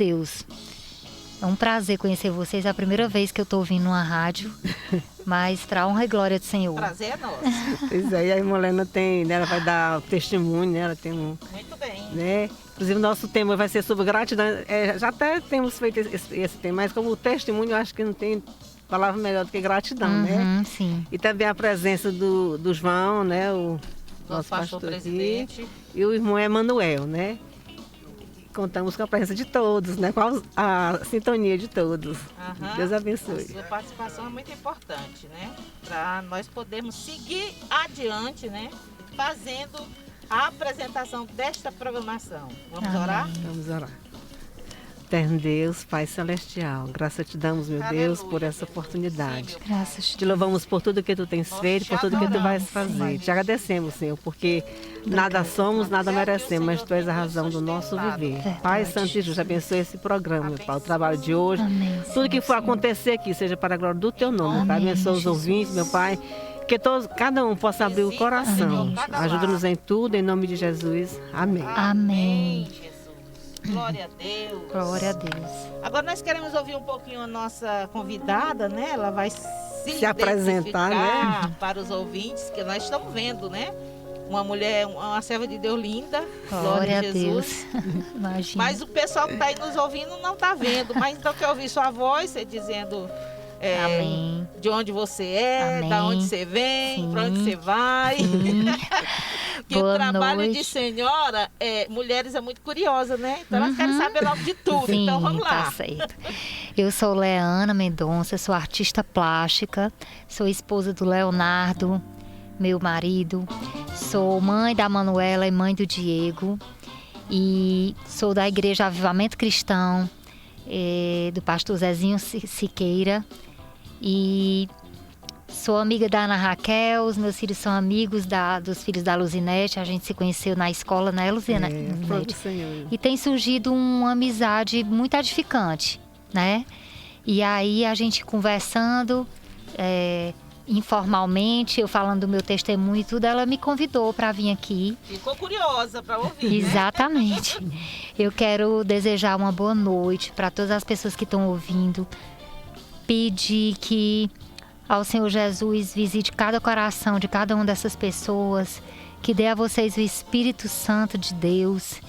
Deus. É um prazer conhecer vocês. É a primeira vez que eu estou ouvindo uma rádio, mas para a honra e glória do Senhor. Prazer é nosso. Pois é, e a irmã Lena tem, né, ela vai dar o testemunho, né, ela tem um... Muito bem. Né? Inclusive, o nosso tema vai ser sobre gratidão. Já até temos feito esse tema, mas como testemunho, eu acho que não tem palavra melhor do que gratidão, né? Sim. E também a presença do João, né, o nosso pastor presidente. E o irmão Emanuel, né? Contamos com a presença de todos, né? Com a sintonia de todos. Deus abençoe. A sua participação é muito importante, né? Para nós podermos seguir adiante, né? Fazendo a apresentação desta programação. Vamos orar? Vamos orar. Eterno Deus, Pai Celestial, graças te damos, meu Deus, por essa oportunidade. Graças te louvamos por tudo que tu tens feito, por tudo que tu vais fazer. Te agradecemos, Senhor, porque nada somos, nada merecemos, mas tu és a razão do nosso viver. Pai Santo e Justo, abençoe esse programa, Pai, o trabalho de hoje. Tudo que for acontecer aqui, seja para a glória do teu nome, Pai. Abençoe os ouvintes, meu Pai. Que cada um possa abrir o coração. Ajuda-nos em tudo, em nome de Jesus. Amém. Amém. Glória a Deus. Glória a Deus. Agora nós queremos ouvir um pouquinho a nossa convidada, né? Ela vai se apresentar, né? Para os ouvintes, que nós estamos vendo, né? Uma mulher, uma serva de Deus linda. Glória a Jesus. Deus. Imagina. Mas o pessoal que está aí nos ouvindo não está vendo. Mas então quer ouvir sua voz, você dizendo Amém. De onde você é, Amém. da onde você vem, para onde você vai. Que Boa o trabalho noite. de senhora, mulheres é muito curiosa, né? Então elas querem saber logo de tudo. Sim, então vamos lá. Tá certo. Eu sou Leana Mendonça, sou artista plástica, sou esposa do Leonardo, meu marido, sou mãe da Manuela e mãe do Diego e sou da Igreja Avivamento Cristão, do pastor Zezinho Siqueira e sou amiga da Ana Raquel, os meus filhos são amigos dos filhos da Luzinete, a gente se conheceu na escola, né, Luzinete? E tem surgido uma amizade muito edificante, né? E aí a gente conversando informalmente, eu falando do meu testemunho e tudo, ela me convidou para vir aqui. Ficou curiosa para ouvir, Exatamente. Né? Eu quero desejar uma boa noite para todas as pessoas que estão ouvindo, pedir que ao Senhor Jesus visite cada coração de cada uma dessas pessoas, que dê a vocês o Espírito Santo de Deus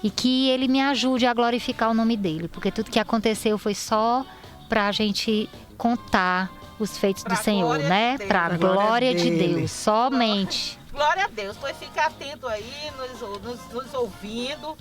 e que Ele me ajude a glorificar o nome dEle, porque tudo que aconteceu foi só para a gente contar os feitos do Senhor, né? Para a glória de Deus, somente. Glória a Deus, pois fique atento aí, nos ouvindo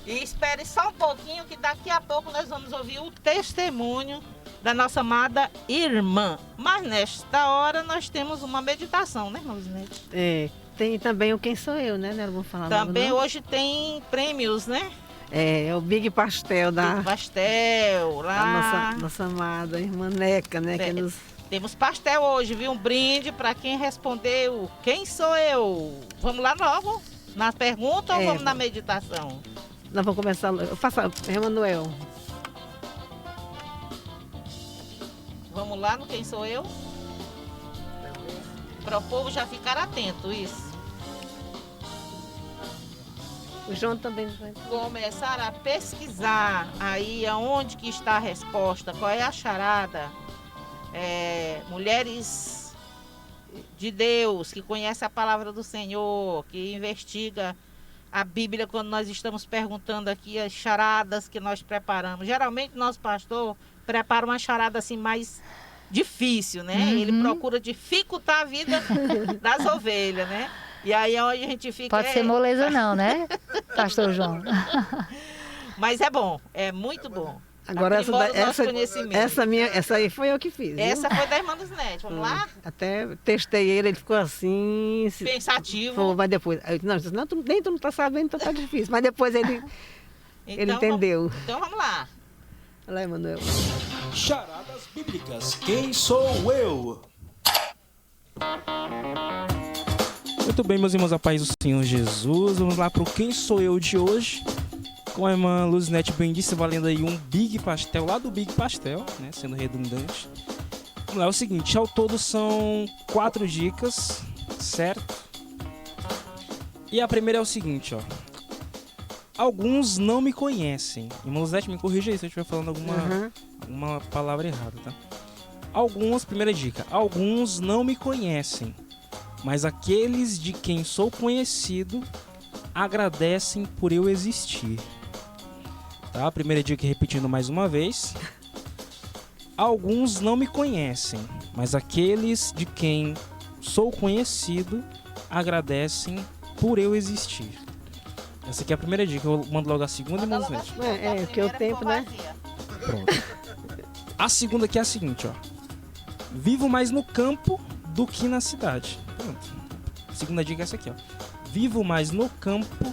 e espere só um pouquinho que daqui a pouco nós vamos ouvir o testemunho da nossa amada irmã. Mas nesta hora nós temos uma meditação, né, Luzinete? Tem também o Quem Sou Eu, né? Não vou falar também logo, hoje tem prêmios, né? É o Big Pastel da... Big Pastel, lá... Nossa amada irmã Neca, né? Que nos... Temos pastel hoje, viu? Um brinde para quem respondeu Quem Sou Eu? Vamos lá logo na pergunta ou vamos na meditação? Nós vamos começar... Eu faço Emanuel. Vamos lá no Quem Sou Eu? Para o povo já ficar atento, isso. O João também vai... Começar a pesquisar aí aonde que está a resposta, qual é a charada. Mulheres de Deus, que conhecem a palavra do Senhor, que investiga a Bíblia quando nós estamos perguntando aqui as charadas que nós preparamos. Geralmente nosso pastor prepara uma charada assim mais difícil, né? Ele procura dificultar a vida das ovelhas, né? E aí é onde a gente fica... Pode ser moleza não, né, pastor João? Mas é bom, é muito bom. Agora essa aí foi eu que fiz. Essa foi da irmã dos Netos. Vamos lá? Até testei ele ficou assim... Pensativo. Mas depois... Nem tu não tá sabendo, então tá difícil. Mas depois ele entendeu. Então vamos lá. Olha lá, Emanuel. Charadas Bíblicas. Quem sou eu? Muito bem, meus irmãos, a paz do Senhor Jesus. Vamos lá para o Quem Sou Eu de hoje. Como a irmã Luzinete bem disse, valendo aí um Big Pastel, lá do Big Pastel, né, sendo redundante. Vamos lá, é o seguinte, ao todo são 4 dicas, certo? E a primeira é o seguinte, ó. Alguns não me conhecem. Irmã Luzete, me corrija aí se eu estiver falando alguma palavra errada, tá? Primeira dica. Alguns não me conhecem, mas aqueles de quem sou conhecido agradecem por eu existir. Tá? Primeira dica, repetindo mais uma vez. Alguns não me conhecem, mas aqueles de quem sou conhecido agradecem por eu existir. Essa aqui é a primeira dica. Eu mando logo a segunda e mando Luzete. Que o tempo, né? Pronto. A segunda aqui é a seguinte, ó. Vivo mais no campo do que na cidade. Pronto. A segunda dica é essa aqui, ó. Vivo mais no campo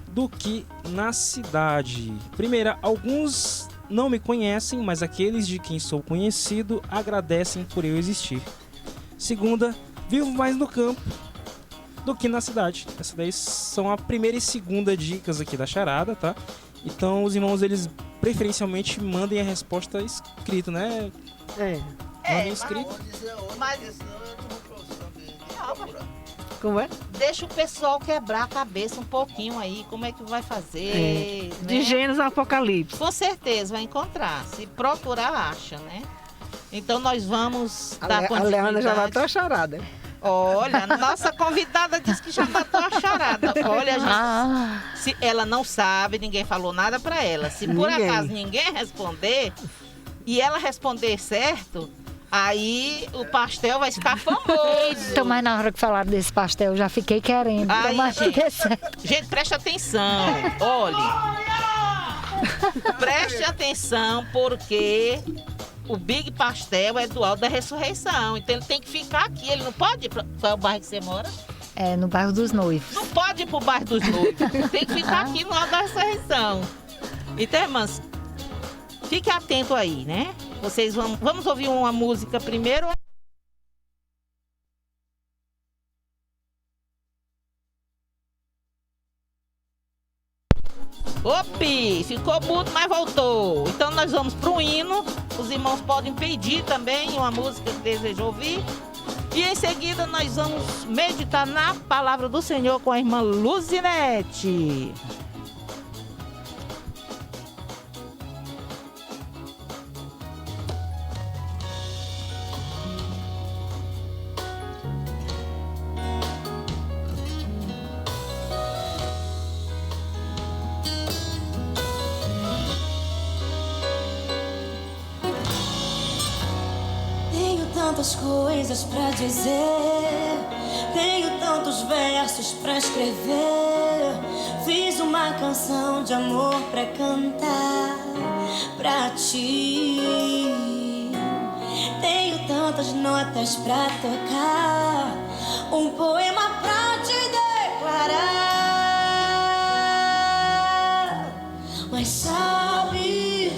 do que na cidade. Primeira, alguns não me conhecem, mas aqueles de quem sou conhecido agradecem por eu existir. Segunda, vivo mais no campo do que na cidade. Essas daí são a primeira e segunda dicas aqui da charada, tá? Então os irmãos, eles preferencialmente mandem a resposta escrita, né? Mandem escrito. Como é? Deixa o pessoal quebrar a cabeça um pouquinho aí, como é que vai fazer, né? De Gênesis ao Apocalipse. Com certeza vai encontrar, se procurar acha, né? Então nós vamos dar A Leana já matou a charada. Olha, a nossa convidada disse que já matou a charada. Olha, gente, se ela não sabe, ninguém falou nada pra ela. Se por acaso ninguém responder e ela responder certo, aí o pastel vai ficar famoso. Eita, mas na hora que falaram desse pastel, eu já fiquei querendo. Aí, Tomara que dê certo. gente, preste atenção. Olhe. Preste atenção, porque o Big Pastel é do Alto da Ressurreição. Então ele tem que ficar aqui. Ele não pode ir para qual é o bairro que você mora? É, no bairro dos Noivos. Não pode ir pro bairro dos Noivos. Tem que ficar aqui no Alto da Ressurreição. Então, irmãs, fique atento aí, né? Vocês vamos ouvir uma música primeiro. Opi, ficou mudo, mas voltou. Então nós vamos para um hino. Os irmãos podem pedir também uma música que desejam ouvir. E em seguida nós vamos meditar na palavra do Senhor com a irmã Luzinete. Tantas coisas pra dizer, tenho tantos versos pra escrever. Fiz uma canção de amor pra cantar pra ti. Tenho tantas notas pra tocar, um poema pra te declarar. Mas sabe,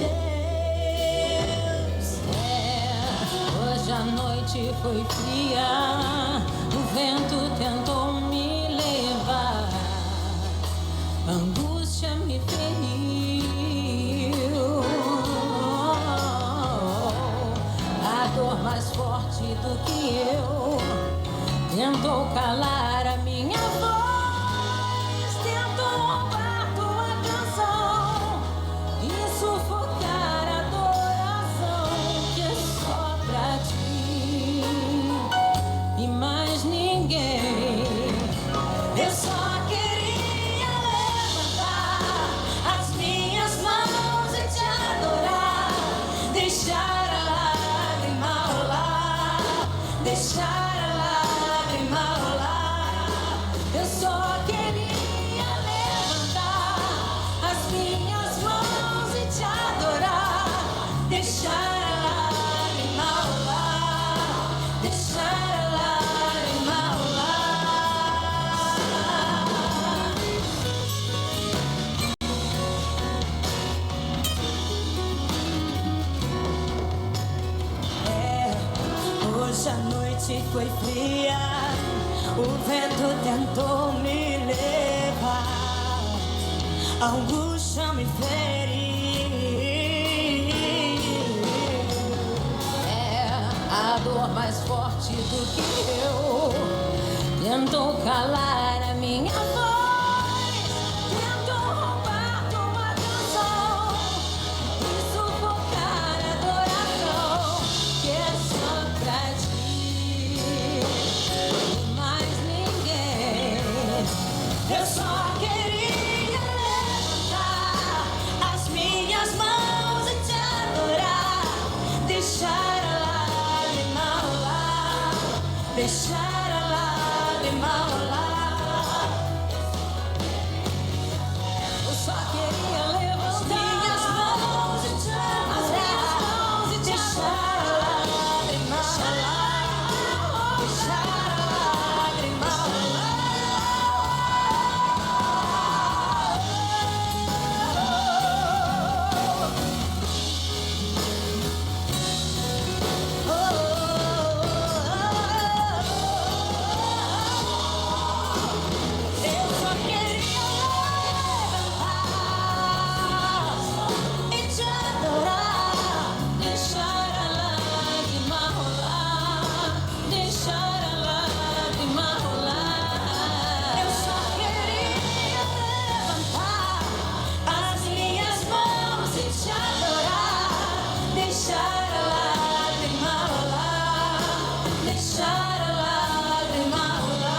a noite foi fria, o vento tentou me levar, a angústia me feriu, a dor mais forte do que eu tentou calar a minha voz, tentou roubar tua canção e sufocar a adoração que é só pra ti. E mais ninguém. Eu só queria levantar as minhas mãos e te adorar, deixar a lágrima rolar, deixar a lágrima rolar. Eu só queria levantar as minhas mãos e te adorar, deixar a lágrima rolar, deixar a lágrima rolar. Hoje a noite foi fria, o vento tentou me levar, a angústia me feriu, a dor mais forte do que eu tentou calar a minha voz, tentou deixar a lágrima rolar. Eu só queria levantar minhas mãos e te adorar, deixar a lágrima rolar, deixar a lágrima rolar. Eu só queria levantar e te adorar, deixar a lágrima rolar, deixar a lágrima rolar. Eu só queria levantar as minhas mãos e te adorar, deixar a lágrima rolar, deixar a lágrima rolar.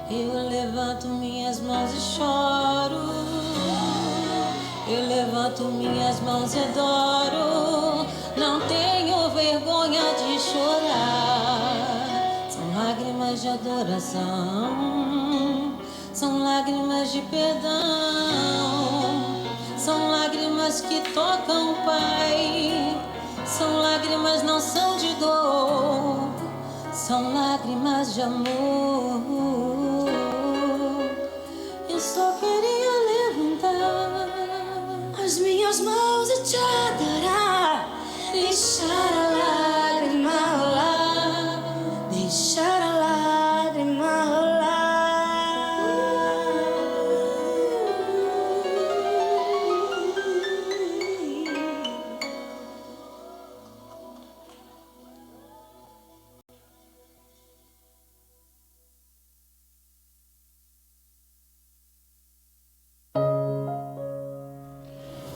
Eu levanto minhas mãos e choro. Eu levanto minhas mãos e adoro. Não tenho vergonha de chorar. São lágrimas de adoração. São lágrimas de perdão. São lágrimas que tocam o Pai. São lágrimas, não são de dor. São lágrimas de amor. Eu só queria levantar as minhas mãos e te adorar, deixar a lágrima rolar, deixar a lágrima rolar.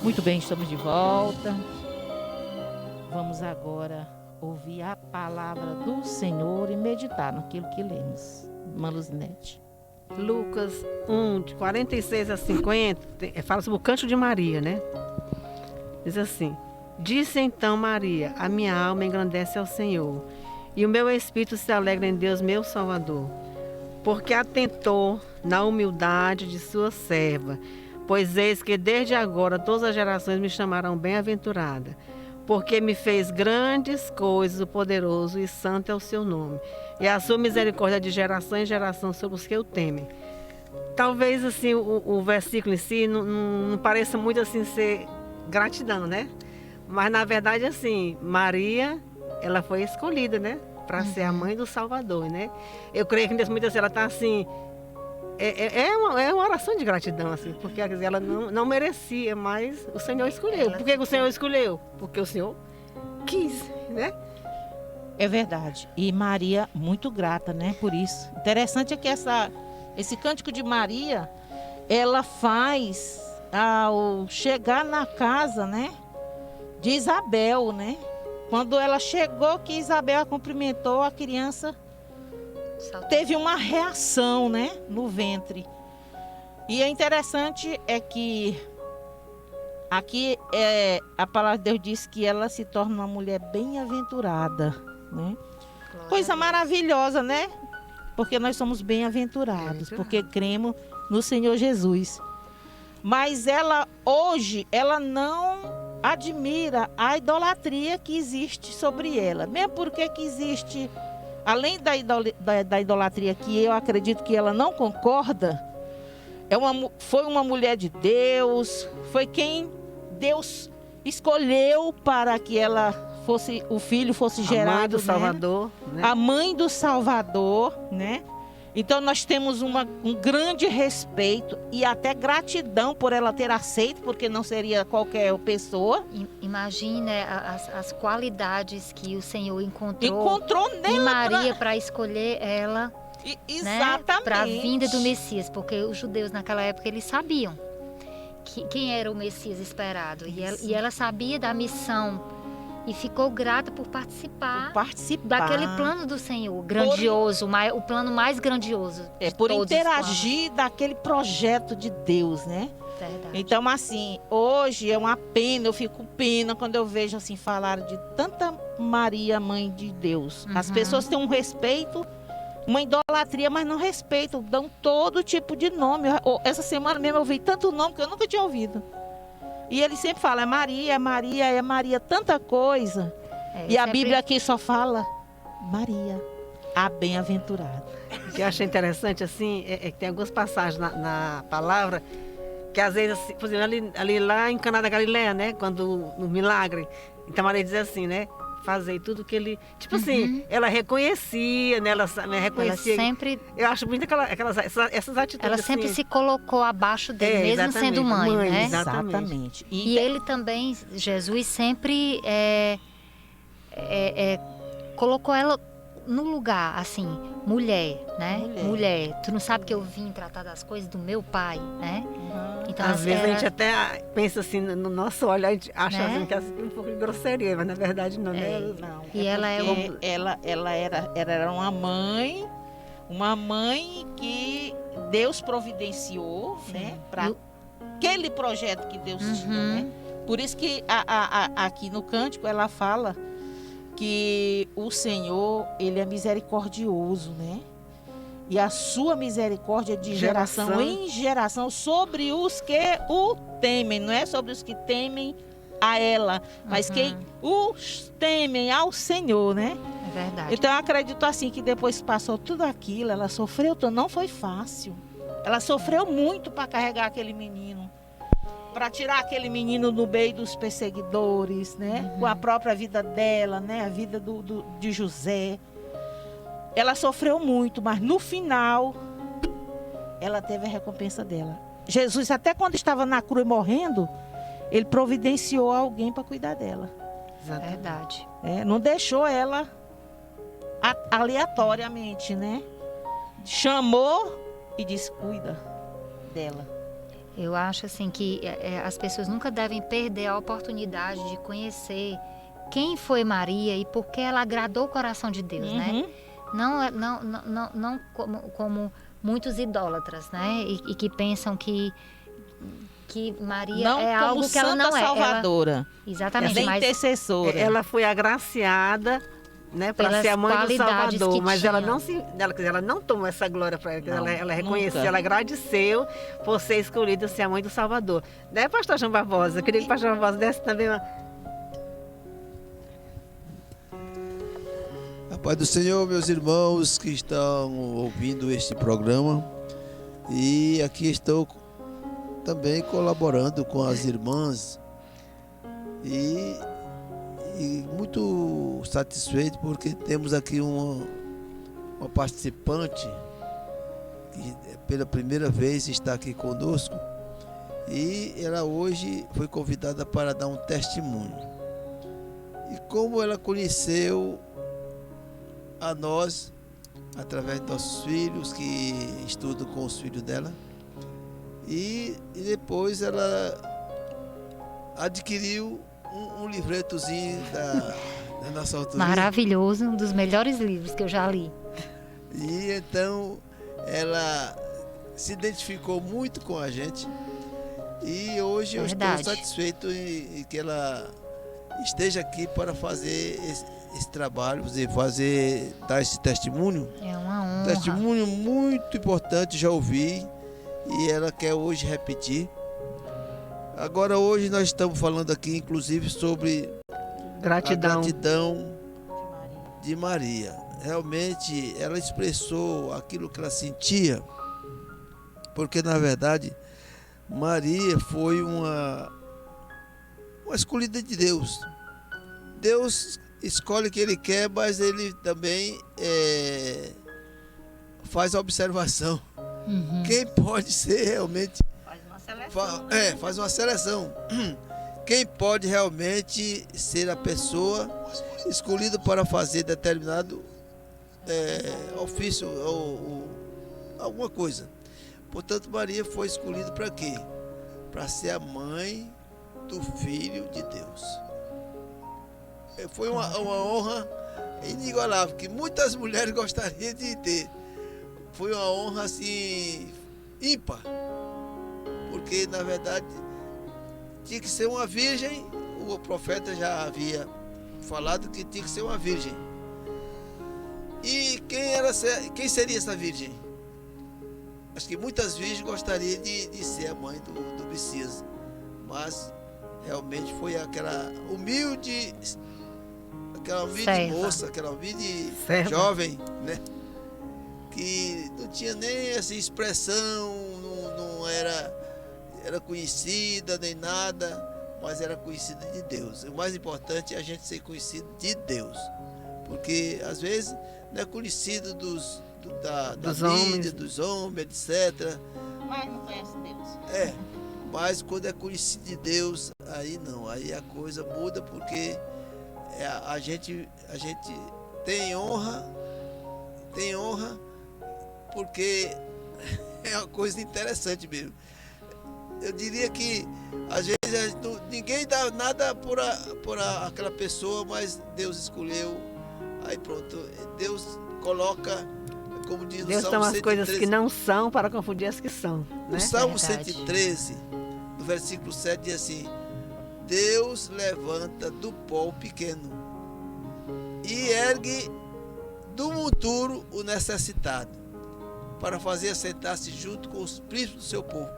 Muito bem, estamos de volta. Vamos agora ouvir a palavra do Senhor e meditar naquilo que lemos. Irmã Luzinete. Lucas 1, de 46 a 50, fala sobre o canto de Maria, né? Diz assim: Disse então Maria, a minha alma engrandece ao Senhor, e o meu espírito se alegra em Deus, meu Salvador, porque atentou na humildade de sua serva. Pois eis que desde agora todas as gerações me chamarão bem-aventurada, porque me fez grandes coisas, o poderoso e santo é o seu nome, e a sua misericórdia de geração em geração sobre os que o temem. Talvez assim o versículo em si não pareça muito assim ser gratidão, né? Mas na verdade assim, Maria, ela foi escolhida, né? Para ser a mãe do Salvador, né? Eu creio que muitas vezes ela está assim... É uma oração de gratidão, assim, porque ela não merecia, mas o Senhor escolheu. Por que o Senhor escolheu? Porque o Senhor quis, né? É verdade. E Maria, muito grata, né, por isso. Interessante é que esse cântico de Maria, ela faz ao chegar na casa, né, de Isabel, né? Quando ela chegou, que Isabel a cumprimentou, a criança teve uma reação, né, no ventre. E é interessante é que aqui a palavra de Deus diz que ela se torna uma mulher bem-aventurada, né? Coisa maravilhosa, né? Porque nós somos bem-aventurados, porque cremos no Senhor Jesus. Mas ela hoje, ela não admira a idolatria que existe sobre ela, mesmo porque que existe. Além da idolatria que eu acredito que ela não concorda, foi uma mulher de Deus, foi quem Deus escolheu para que o filho fosse gerado. A mãe do Salvador, né? A mãe do Salvador, né? Então nós temos um grande respeito e até gratidão por ela ter aceito, porque não seria qualquer pessoa. Imagine as qualidades que o Senhor encontrou nela em Maria para escolher ela, exatamente, para a vinda do Messias, porque os judeus naquela época eles sabiam quem era o Messias esperado. E ela sabia da missão e ficou grata por participar daquele plano do Senhor, grandioso, o plano mais grandioso. Por interagir daquele projeto de Deus, né? Verdade. Então, assim, hoje é uma pena, eu fico pena quando eu vejo assim falar de tanta Maria, mãe de Deus. As pessoas têm um respeito, uma idolatria, mas não respeitam, dão todo tipo de nome. Essa semana mesmo eu ouvi tanto nome que eu nunca tinha ouvido. E ele sempre fala, é Maria, é Maria, é Maria, tanta coisa. E a Bíblia aqui só fala Maria, a bem-aventurada. O que eu achei interessante, assim, é que tem algumas passagens na palavra que às vezes, assim, por exemplo, ali lá em Caná da Galileia, né, quando no milagre, então Maria diz assim, né, fazei tudo que ele, tipo assim, ela reconhecia, né, ela reconhecia. Ela sempre, eu acho muito essas atitudes. ela sempre assim, se colocou abaixo dele, mesmo sendo mãe, né? Exatamente. E ele também, Jesus sempre colocou ela no lugar, assim, mulher, né? Mulher. Tu não sabe que eu vim tratar das coisas do meu pai, né? Então, às vezes a gente até pensa assim, no nosso olhar, a gente acha assim, que é um pouco de grosseria, mas na verdade não, né? Não. E ela era uma mãe que Deus providenciou, né? Para aquele projeto que Deus tinha, né? Por isso que aqui no cântico ela fala que o Senhor, ele é misericordioso, né? E a sua misericórdia de geração em geração sobre os que o temem, não é sobre os que temem a ela, mas quem os temem ao Senhor, né? É verdade. Então eu acredito assim que depois que passou tudo aquilo, ela sofreu, não foi fácil. Ela sofreu muito para carregar aquele menino, para tirar aquele menino do meio dos perseguidores, né? Com a própria vida dela, né? A vida de José. Ela sofreu muito, mas no final, ela teve a recompensa dela. Jesus, até quando estava na cruz morrendo, ele providenciou alguém para cuidar dela. Verdade. Não deixou ela aleatoriamente, né? Chamou e disse, cuida dela. Eu acho assim que as pessoas nunca devem perder a oportunidade de conhecer quem foi Maria e por que ela agradou o coração de Deus, né? Não como muitos idólatras, né? E que pensam que Maria é algo que ela não é. Salvadora. Exatamente. Ela é intercessora. Ela foi agraciada, né, para ser a mãe do Salvador, mas ela não tomou essa glória para ela. Ela reconheceu, ela agradeceu por ser escolhida ser a mãe do Salvador. Né, pastor João Barbosa? Eu queria que o pastor João Barbosa desse também uma... A paz do Senhor, meus irmãos que estão ouvindo este programa. E aqui estou também colaborando com as irmãs e muito satisfeito porque temos aqui uma participante que pela primeira vez está aqui conosco e ela hoje foi convidada para dar um testemunho. E como ela conheceu a nós, através dos nossos filhos que estudam com os filhos dela, e depois ela adquiriu um livretozinho da nossa autoria. Maravilhoso, um dos melhores livros que eu já li. E então ela se identificou muito com a gente e hoje eu estou satisfeito em que ela esteja aqui para fazer esse trabalho, dar esse testemunho. É uma honra. Testemunho muito importante, já ouvi, e ela quer hoje repetir. Agora hoje nós estamos falando aqui, inclusive, sobre a gratidão de Maria. Realmente ela expressou aquilo que ela sentia, porque na verdade Maria foi uma escolhida de Deus. Deus escolhe o que ele quer, mas ele também faz a observação. Quem pode ser realmente... Faz uma seleção. Faz uma seleção. Quem pode realmente ser a pessoa escolhida para fazer determinado ofício ou alguma coisa. Portanto, Maria foi escolhida para quê? para ser a mãe do Filho de Deus. Foi uma honra inigualável, que muitas mulheres gostariam de ter. Foi uma honra assim ímpar, porque na verdade tinha que ser uma virgem. O profeta já havia falado que tinha que ser uma virgem. E quem seria essa virgem? Acho que muitas virgens gostariam de ser a mãe do Messias, mas realmente foi aquela humilde moça, aquela humilde jovem, né? Que não tinha nem essa expressão, não era conhecida nem nada, mas era conhecida de Deus. O mais importante é a gente ser conhecido de Deus, porque às vezes não é conhecido da mídia, dos homens, etc. Mas não conhece Deus. Mas quando é conhecido de Deus, aí não, aí a coisa muda, porque a gente tem honra, porque é uma coisa interessante mesmo. Eu diria que às vezes ninguém dá nada por aquela pessoa, mas Deus escolheu, aí pronto, Deus coloca, como diz Deus o Salmo 113. Deus toma as coisas que não são para confundir as que são, né? O Salmo 113, no versículo 7, diz assim: Deus levanta do pó o pequeno e ergue do monturo o necessitado, para fazer assentar-se junto com os príncipes do seu povo.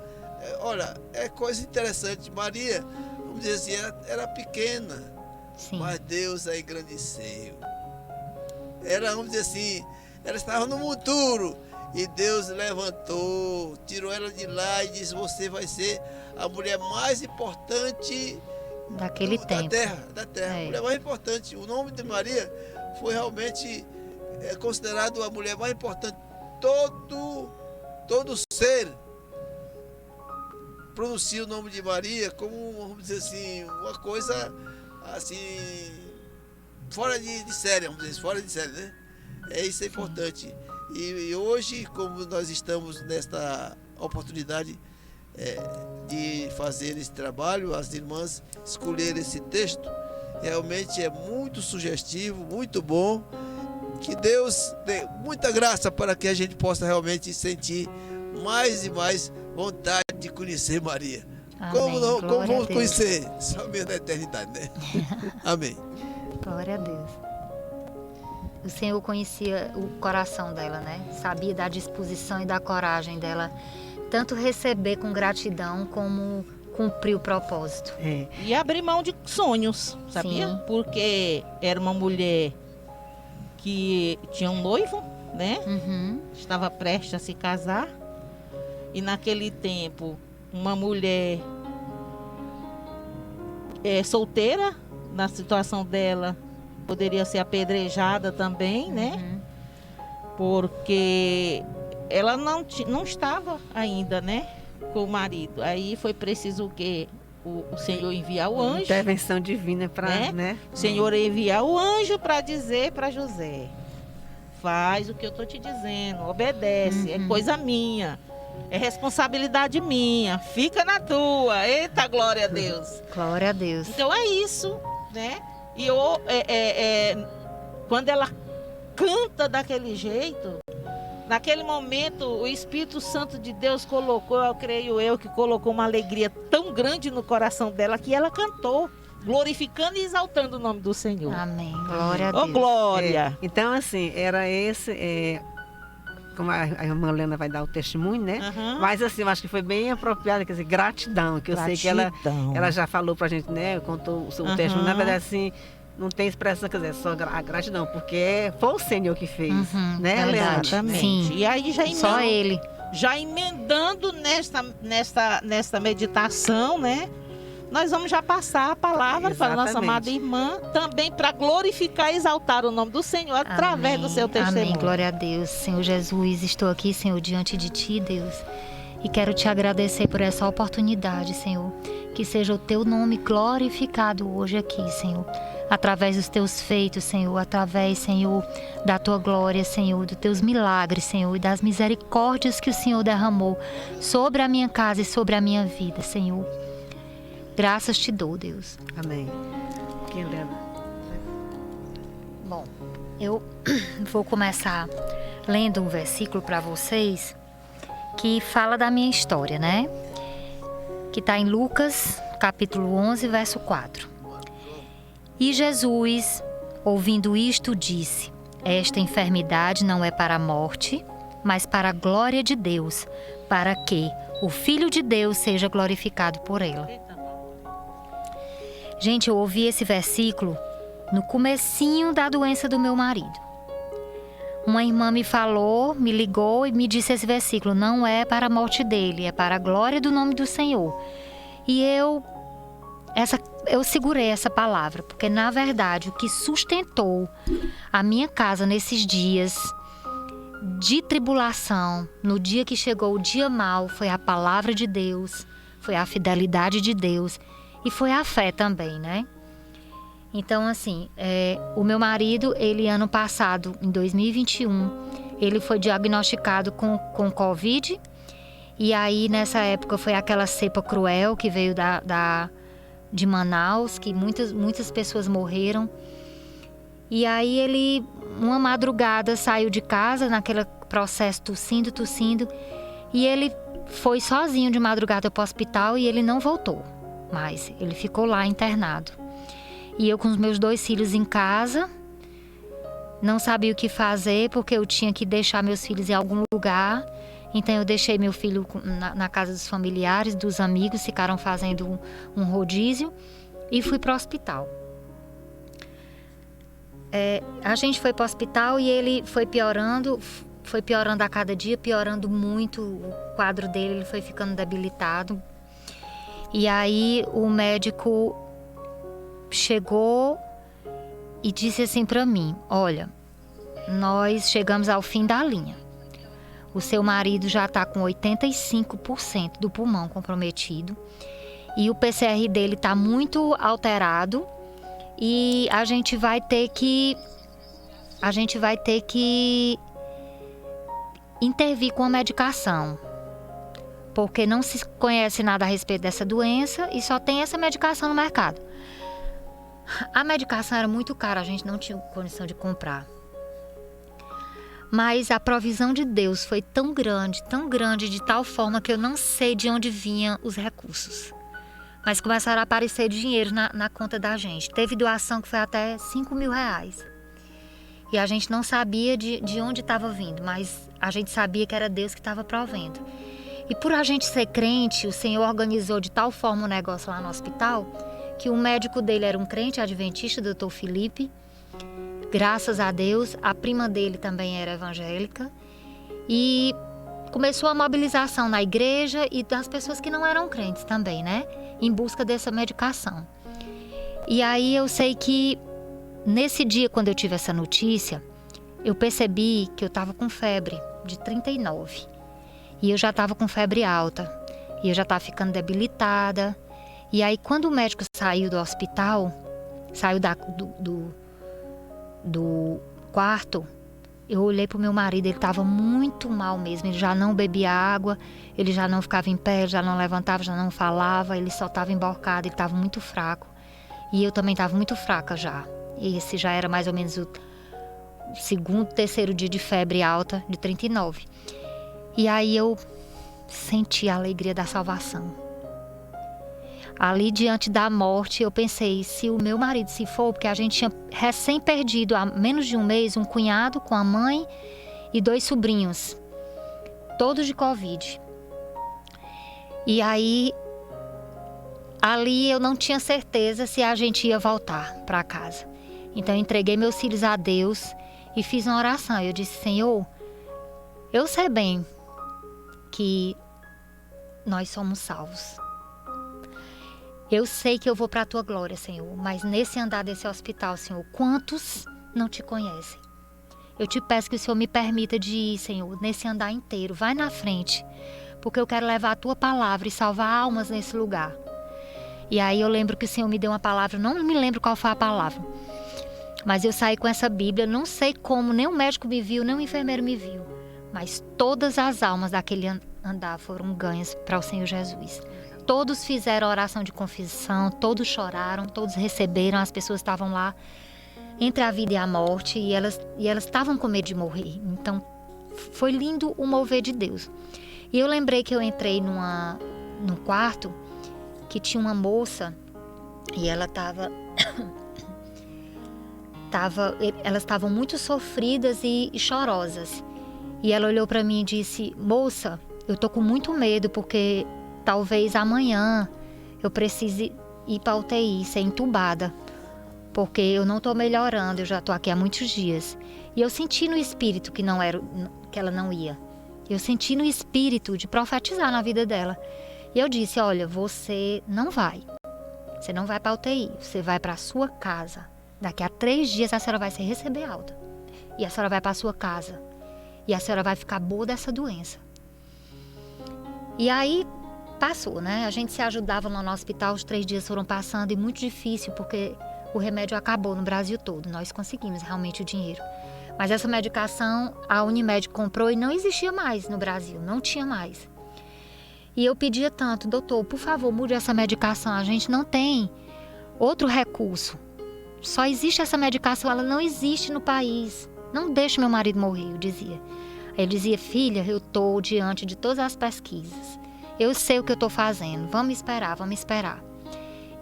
Olha, é coisa interessante. Maria, vamos dizer assim, era pequena, sim, mas Deus a engrandeceu. Vamos dizer assim, ela estava no monturo e Deus levantou, tirou ela de lá e disse: você vai ser a mulher mais importante daquele tempo. Da terra. A mulher mais importante. O nome de Maria foi realmente considerado a mulher mais importante. Todo ser pronuncia o nome de Maria como, vamos dizer assim, uma coisa assim fora de série, vamos dizer, fora de série, né? Isso é importante. E hoje, como nós estamos nesta oportunidade de fazer esse trabalho, as irmãs escolheram esse texto, realmente é muito sugestivo, muito bom. Que Deus dê muita graça para que a gente possa realmente sentir mais e mais vontade de conhecer Maria. Amém. Como vamos conhecer? Só mesmo na eternidade, né? Amém. Glória a Deus. O Senhor conhecia o coração dela, né? Sabia da disposição e da coragem dela, tanto receber com gratidão como cumprir o propósito. E abrir mão de sonhos, sabia? Sim. Porque era uma mulher que tinha um noivo, né? Uhum. Estava prestes a se casar. E naquele tempo, uma mulher solteira, na situação dela, poderia ser apedrejada também, né? Porque ela não estava ainda, né, com o marido. Aí foi preciso o quê? O Senhor enviar o anjo. Intervenção divina para, né? O Senhor enviar o anjo para dizer para José: faz o que eu estou te dizendo, obedece, é coisa minha. É responsabilidade minha, fica na tua. Eita, glória a Deus. Glória a Deus. Então é isso, né? E quando ela canta daquele jeito, naquele momento o Espírito Santo de Deus colocou, eu creio que colocou uma alegria tão grande no coração dela que ela cantou, glorificando e exaltando o nome do Senhor. Amém. Glória a Deus. Oh, glória. Então, assim, era esse... como a irmã Helena vai dar o testemunho, né? Mas assim, eu acho que foi bem apropriado, quer dizer, gratidão, que eu sei que ela já falou pra gente, né? Contou o seu testemunho, na verdade, assim, não tem expressão, quer dizer, só a gratidão, porque foi o Senhor que fez, né, Helena? Exatamente. Sim. E aí só Ele. Já emendando nesta meditação, né? Nós vamos já passar a palavra para a nossa amada irmã, também para glorificar e exaltar o nome do Senhor através do seu testemunho. Amém, glória a Deus. Senhor Jesus, estou aqui, Senhor, diante de Ti, Deus, e quero Te agradecer por essa oportunidade, Senhor. Que seja o Teu nome glorificado hoje aqui, Senhor. através dos teus feitos, Senhor, através, Senhor, da tua glória, Senhor, dos teus milagres, Senhor, e das misericórdias que o Senhor derramou sobre a minha casa e sobre a minha vida, Senhor. Graças te dou, Deus. Amém. Quem leva? Bom, eu vou começar lendo um versículo para vocês que fala da minha história, né? Que está em Lucas, capítulo 11, verso 4. E Jesus, ouvindo isto, disse: esta enfermidade não é para a morte, mas para a glória de Deus, para que o Filho de Deus seja glorificado por ela. Gente, eu ouvi esse versículo no comecinho da doença do meu marido. Uma irmã me falou, me ligou e me disse esse versículo: não é para a morte dele, é para a glória do nome do Senhor. E eu segurei essa palavra, porque na verdade o que sustentou a minha casa nesses dias de tribulação, no dia que chegou o dia mau, foi a palavra de Deus, foi a fidelidade de Deus e foi a fé também, né? Então, assim, o meu marido, ele ano passado, em 2021, ele foi diagnosticado com Covid. E aí, nessa época, foi aquela cepa cruel que veio de Manaus, que muitas pessoas morreram. E aí, ele, uma madrugada, saiu de casa, naquele processo tossindo. E ele foi sozinho de madrugada para o hospital e ele não voltou mais. Ele ficou lá internado. E eu com os meus 2 filhos em casa, não sabia o que fazer, porque eu tinha que deixar meus filhos em algum lugar. Então eu deixei meu filho na casa dos familiares, dos amigos, ficaram fazendo um rodízio e fui para o hospital. A gente foi para o hospital e ele foi piorando a cada dia, piorando muito. O quadro dele, ele foi ficando debilitado. E aí o médico chegou e disse assim para mim: olha, nós chegamos ao fim da linha. O seu marido já está com 85% do pulmão comprometido e o PCR dele está muito alterado e a gente vai ter que intervir com a medicação, porque não se conhece nada a respeito dessa doença e só tem essa medicação no mercado. A medicação era muito cara, a gente não tinha condição de comprar. Mas a provisão de Deus foi tão grande, de tal forma que eu não sei de onde vinham os recursos. Mas começaram a aparecer dinheiro na conta da gente. Teve doação que foi até 5 mil reais. E a gente não sabia de onde estava vindo, mas a gente sabia que era Deus que estava provendo. E por a gente ser crente, o Senhor organizou de tal forma o negócio lá no hospital, que o médico dele era um crente adventista, Dr. Felipe. Graças a Deus, a prima dele também era evangélica. E começou a mobilização na igreja e das pessoas que não eram crentes também, né? Em busca dessa medicação. E aí eu sei que nesse dia, quando eu tive essa notícia, eu percebi que eu estava com febre de 39. E eu já estava com febre alta. E eu já estava ficando debilitada. E aí, quando o médico saiu do hospital, saiu do quarto, eu olhei pro meu marido, ele estava muito mal mesmo, ele já não bebia água, ele já não ficava em pé, já não levantava, já não falava, ele só estava emborcado, ele estava muito fraco. E eu também estava muito fraca já. E esse já era mais ou menos o segundo, terceiro dia de febre alta, de 39. E aí eu senti a alegria da salvação. Ali diante da morte, eu pensei, se o meu marido se for, porque a gente tinha recém perdido há menos de um mês um cunhado com a mãe e 2 sobrinhos, todos de Covid. E aí, ali eu não tinha certeza se a gente ia voltar para casa. Então eu entreguei meus filhos a Deus e fiz uma oração. Eu disse: Senhor, eu sei bem que nós somos salvos. Eu sei que eu vou para a tua glória, Senhor, mas nesse andar desse hospital, Senhor, quantos não te conhecem? Eu te peço que o Senhor me permita de ir, Senhor, nesse andar inteiro. Vai na frente, porque eu quero levar a tua palavra e salvar almas nesse lugar. E aí eu lembro que o Senhor me deu uma palavra, não me lembro qual foi a palavra. Mas eu saí com essa Bíblia, não sei como, nem o médico me viu, nem o enfermeiro me viu. Mas todas as almas daquele andar foram ganhas para o Senhor Jesus. Todos fizeram oração de confissão, todos choraram, todos receberam, as pessoas estavam lá entre a vida e a morte e elas estavam com medo de morrer. Então foi lindo o mover de Deus. E eu lembrei que eu entrei num quarto que tinha uma moça e ela elas estavam muito sofridas e chorosas. E ela olhou para mim e disse: moça, eu tô com muito medo porque talvez amanhã eu precise ir para UTI, ser entubada, porque eu não tô melhorando, eu já tô aqui há muitos dias. E eu senti no espírito que ela não ia. Eu senti no espírito de profetizar na vida dela. E eu disse: olha, você não vai para UTI, você vai para a sua casa. Daqui a 3 dias a senhora vai se receber alta. E a senhora vai para a sua casa. E a senhora vai ficar boa dessa doença. E aí passou, né? A gente se ajudava lá no hospital, os 3 dias foram passando e muito difícil, porque o remédio acabou no Brasil todo. Nós conseguimos realmente o dinheiro. Mas essa medicação a Unimed comprou e não existia mais no Brasil, não tinha mais. E eu pedia tanto: doutor, por favor, mude essa medicação, a gente não tem outro recurso. Só existe essa medicação, ela não existe no país. Não deixe meu marido morrer, eu dizia. Aí ele dizia: filha, eu estou diante de todas as pesquisas. Eu sei o que eu estou fazendo, vamos esperar.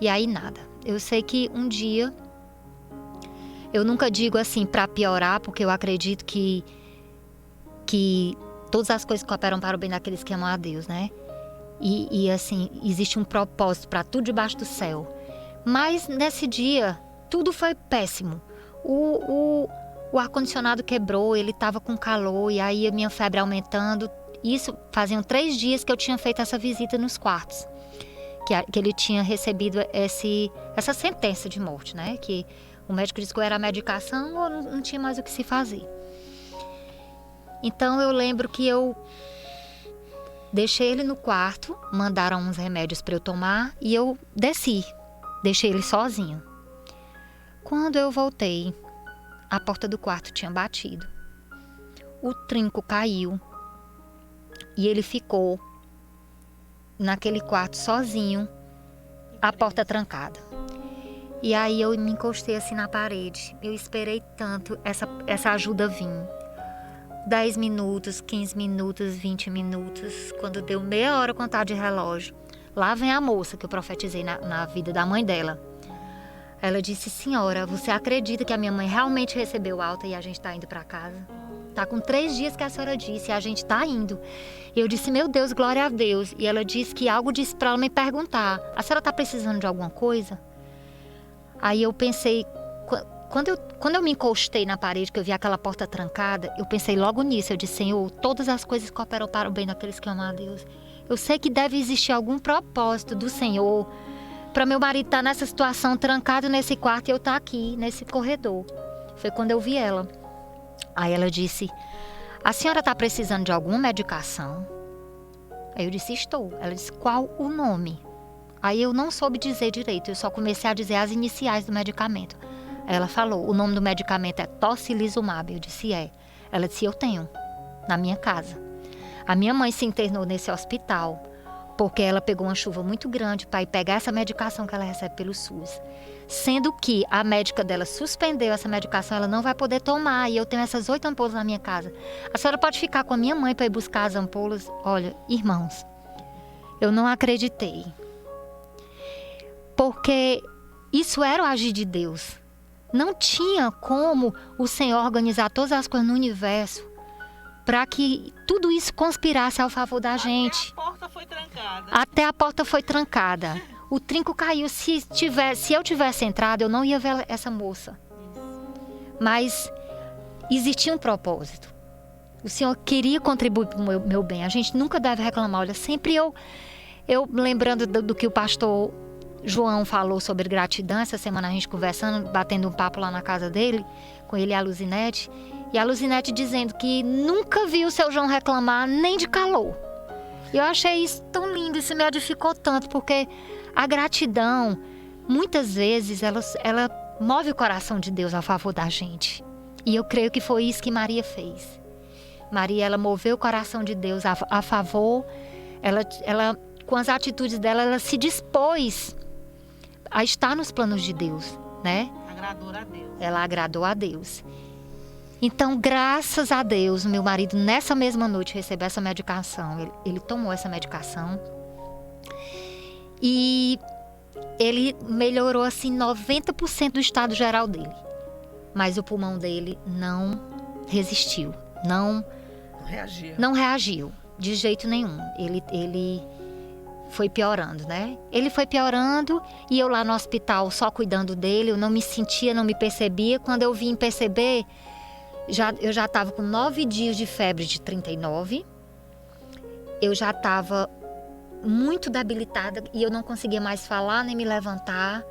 E aí nada. Eu sei que um dia, eu nunca digo assim para piorar, porque eu acredito que todas as coisas cooperam para o bem daqueles que amam a Deus, né? E assim, existe um propósito para tudo debaixo do céu. Mas nesse dia, tudo foi péssimo. O ar-condicionado quebrou, ele estava com calor, e aí a minha febre aumentando. Isso faziam 3 dias que eu tinha feito essa visita nos quartos. Que ele tinha recebido essa sentença de morte, né? Que o médico disse que era a medicação ou não tinha mais o que se fazer. Então eu lembro que eu deixei ele no quarto, mandaram uns remédios para eu tomar e eu desci, deixei ele sozinho. Quando eu voltei, a porta do quarto tinha batido. O trinco caiu e ele ficou naquele quarto sozinho, a porta trancada. E aí eu me encostei assim na parede. Eu esperei tanto essa ajuda vir. 10 minutos, 15 minutos, 20 minutos. Quando deu meia hora contar de relógio, lá vem a moça que eu profetizei na vida da mãe dela. Ela disse: senhora, você acredita que a minha mãe realmente recebeu alta e a gente está indo para casa? Tá com 3 dias que a senhora disse e a gente tá indo. E eu disse: meu Deus, glória a Deus. E ela disse que algo disse para ela me perguntar: a senhora tá precisando de alguma coisa? Aí eu pensei, quando eu me encostei na parede, que eu vi aquela porta trancada, eu pensei logo nisso. Eu disse: Senhor, todas as coisas cooperam para o bem daqueles que amam a Deus. Eu sei que deve existir algum propósito do Senhor para meu marido estar nessa situação, trancado nesse quarto, e eu estar aqui, nesse corredor. Foi quando eu vi ela. Aí ela disse: a senhora está precisando de alguma medicação? Aí eu disse: estou. Ela disse: qual o nome? Aí eu não soube dizer direito, eu só comecei a dizer as iniciais do medicamento. Aí ela falou: o nome do medicamento é tocilizumab. Eu disse: é. Ela disse: eu tenho, na minha casa. A minha mãe se internou nesse hospital, porque ela pegou uma chuva muito grande para ir pegar essa medicação que ela recebe pelo SUS. Sendo que a médica dela suspendeu essa medicação, ela não vai poder tomar, e eu tenho essas 8 ampolas na minha casa. A senhora pode ficar com a minha mãe para ir buscar as ampolas? Olha, irmãos, eu não acreditei. Porque isso era o agir de Deus. Não tinha como o Senhor organizar todas as coisas no universo para que tudo isso conspirasse ao favor da gente. Até a porta foi trancada. Até a porta foi trancada. O trinco caiu. Se eu tivesse entrado, eu não ia ver essa moça. Mas existia um propósito. O Senhor queria contribuir para o meu bem. A gente nunca deve reclamar. Olha, sempre eu lembrando do que o pastor João falou sobre gratidão, essa semana a gente conversando, batendo um papo lá na casa dele, com ele e a Luzinete. E a Luzinete dizendo que nunca viu o seu João reclamar nem de calor. Eu achei isso tão lindo, isso me edificou tanto, porque a gratidão, muitas vezes, ela move o coração de Deus a favor da gente. E eu creio que foi isso que Maria fez. Maria, ela moveu o coração de Deus a favor, ela, com as atitudes dela, ela se dispôs a estar nos planos de Deus, né? Agradou a Deus. Ela agradou a Deus. Então, graças a Deus, meu marido, nessa mesma noite, recebeu essa medicação. Ele tomou essa medicação. E ele melhorou, assim, 90% do estado geral dele. Mas o pulmão dele não resistiu. Não reagiu, de jeito nenhum. Ele foi piorando, né? Ele foi piorando e eu lá no hospital só cuidando dele. Eu não me sentia, não me percebia. Quando eu vim perceber... eu já estava com 9 dias de febre de 39, eu já estava muito debilitada e eu não conseguia mais falar nem me levantar.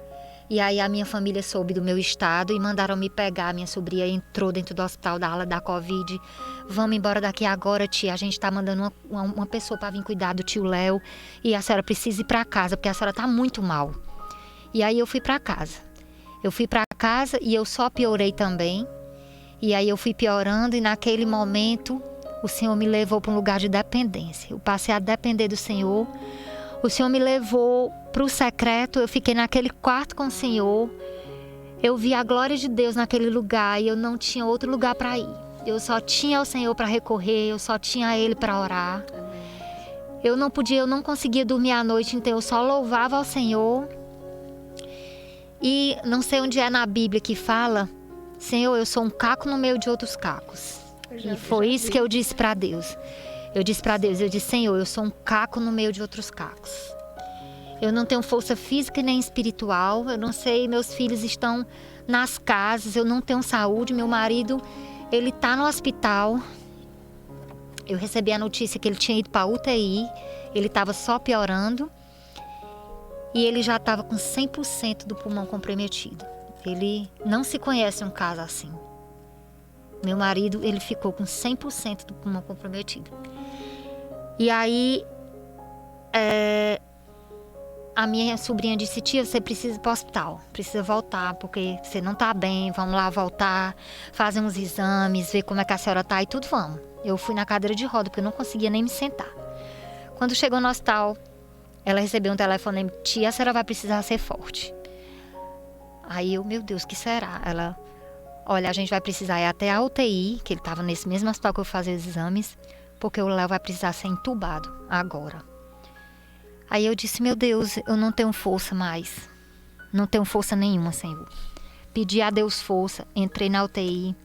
E aí a minha família soube do meu estado e mandaram me pegar. Minha sobrinha entrou dentro do hospital da ala da Covid. Vamos embora daqui agora, tia. A gente está mandando uma pessoa para vir cuidar do tio Léo e a senhora precisa ir para casa porque a senhora está muito mal. E aí eu fui para casa. E eu só piorei também. E aí eu fui piorando e naquele momento o Senhor me levou para um lugar de dependência. Eu passei a depender do Senhor. O Senhor me levou para o secreto, eu fiquei naquele quarto com o Senhor. Eu vi a glória de Deus naquele lugar e eu não tinha outro lugar para ir. Eu só tinha o Senhor para recorrer, eu só tinha Ele para orar. Eu não conseguia dormir à noite, então eu só louvava ao Senhor. E não sei onde é na Bíblia que fala... Senhor, eu sou um caco no meio de outros cacos. E foi isso que eu disse para Deus. Eu disse, Senhor, eu sou um caco no meio de outros cacos. Eu não tenho força física nem espiritual. Eu não sei, meus filhos estão nas casas. Eu não tenho saúde. Meu marido, ele está no hospital. Eu recebi a notícia que ele tinha ido para a UTI. Ele estava só piorando. E ele já estava com 100% do pulmão comprometido. Ele não se conhece um caso assim. Meu marido, ele ficou com 100% do pulmão comprometido. E aí, a minha sobrinha disse, tia, você precisa ir para o hospital. Precisa voltar, porque você não está bem. Vamos lá voltar, fazer uns exames, ver como é que a senhora está e tudo, vamos. Eu fui na cadeira de roda, porque eu não conseguia nem me sentar. Quando chegou no hospital, ela recebeu um telefonema, tia, a senhora vai precisar ser forte. Aí eu, meu Deus, o que será? Ela, olha, a gente vai precisar ir até a UTI, que ele estava nesse mesmo hospital que eu fazia os exames, porque o Léo vai precisar ser entubado agora. Aí eu disse, meu Deus, eu não tenho força mais. Não tenho força nenhuma, Senhor. Pedi a Deus força, entrei na UTI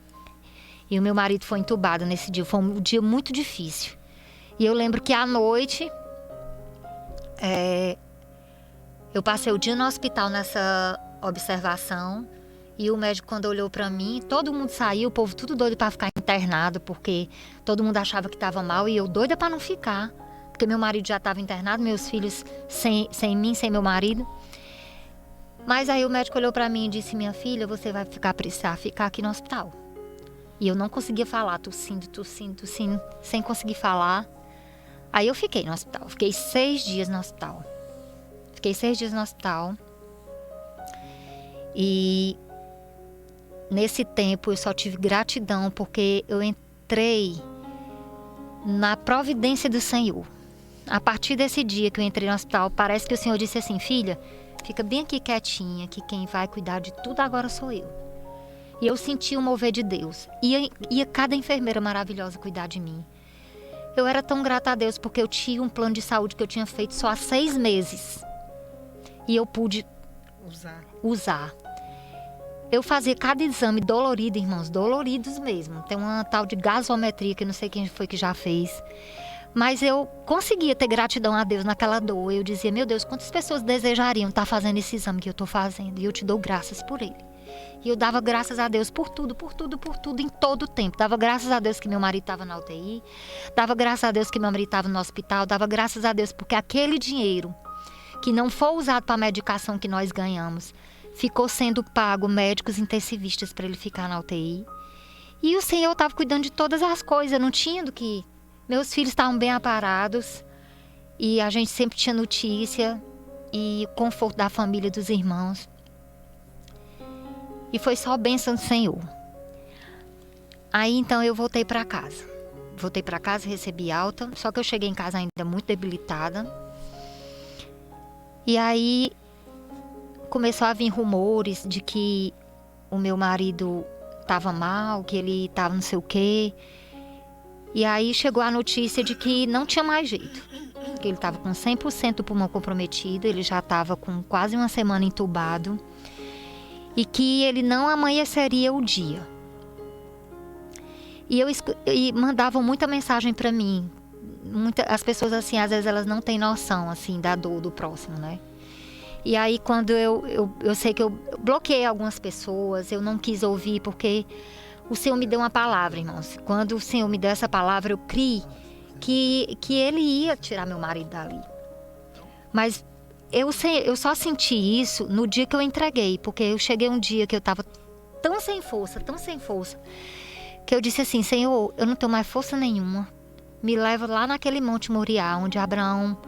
e o meu marido foi entubado nesse dia. Foi um dia muito difícil. E eu lembro que à noite, eu passei o dia no hospital nessa observação e o médico, quando olhou para mim, todo mundo saiu, o povo tudo doido para ficar internado, porque todo mundo achava que estava mal e eu doida para não ficar, porque meu marido já estava internado, meus filhos sem mim, sem meu marido. Mas aí o médico olhou para mim e disse, minha filha, você vai precisar ficar aqui no hospital. E eu não conseguia falar, tossindo, sem conseguir falar. Aí eu fiquei no hospital, fiquei 6 dias no hospital. E nesse tempo eu só tive gratidão porque eu entrei na providência do Senhor. A partir desse dia que eu entrei no hospital, parece que o Senhor disse assim, filha, fica bem aqui quietinha, que quem vai cuidar de tudo agora sou eu. E eu senti o mover de Deus. Ia cada enfermeira maravilhosa cuidar de mim. Eu era tão grata a Deus porque eu tinha um plano de saúde que eu tinha feito só há 6 meses. E eu pude usar. Eu fazia cada exame dolorido, irmãos, doloridos mesmo. Tem uma tal de gasometria que eu não sei quem foi que já fez. Mas eu conseguia ter gratidão a Deus naquela dor. Eu dizia, meu Deus, quantas pessoas desejariam estar fazendo esse exame que eu estou fazendo? E eu te dou graças por ele. E eu dava graças a Deus por tudo, em todo o tempo. Dava graças a Deus que meu marido estava na UTI. Dava graças a Deus que meu marido estava no hospital. Dava graças a Deus porque aquele dinheiro que não foi usado para a medicação que nós ganhamos, ficou sendo pago médicos intensivistas para ele ficar na UTI. E o Senhor estava cuidando de todas as coisas. Eu não tinha do que... Meus filhos estavam bem aparados. E a gente sempre tinha notícia e conforto da família, dos irmãos. E foi só bênção do Senhor. Aí então eu voltei para casa. Recebi alta, só que eu cheguei em casa ainda muito debilitada. E aí começou a vir rumores de que o meu marido estava mal, que ele estava não sei o quê. E aí chegou a notícia de que não tinha mais jeito. Que ele estava com 100% do pulmão comprometido, ele já estava com quase uma semana entubado. E que ele não amanheceria o dia. E mandavam muita mensagem para mim. As pessoas, assim, às vezes elas não têm noção, assim, da dor do próximo, né? E aí, quando eu sei que eu bloqueei algumas pessoas, eu não quis ouvir, porque o Senhor me deu uma palavra, irmãos. Quando o Senhor me deu essa palavra, eu criei que Ele ia tirar meu marido dali. Mas eu só senti isso no dia que eu entreguei, porque eu cheguei um dia que eu estava tão sem força, que eu disse assim: Senhor, eu não tenho mais força nenhuma. Me leva lá naquele Monte Moriá, onde Abraão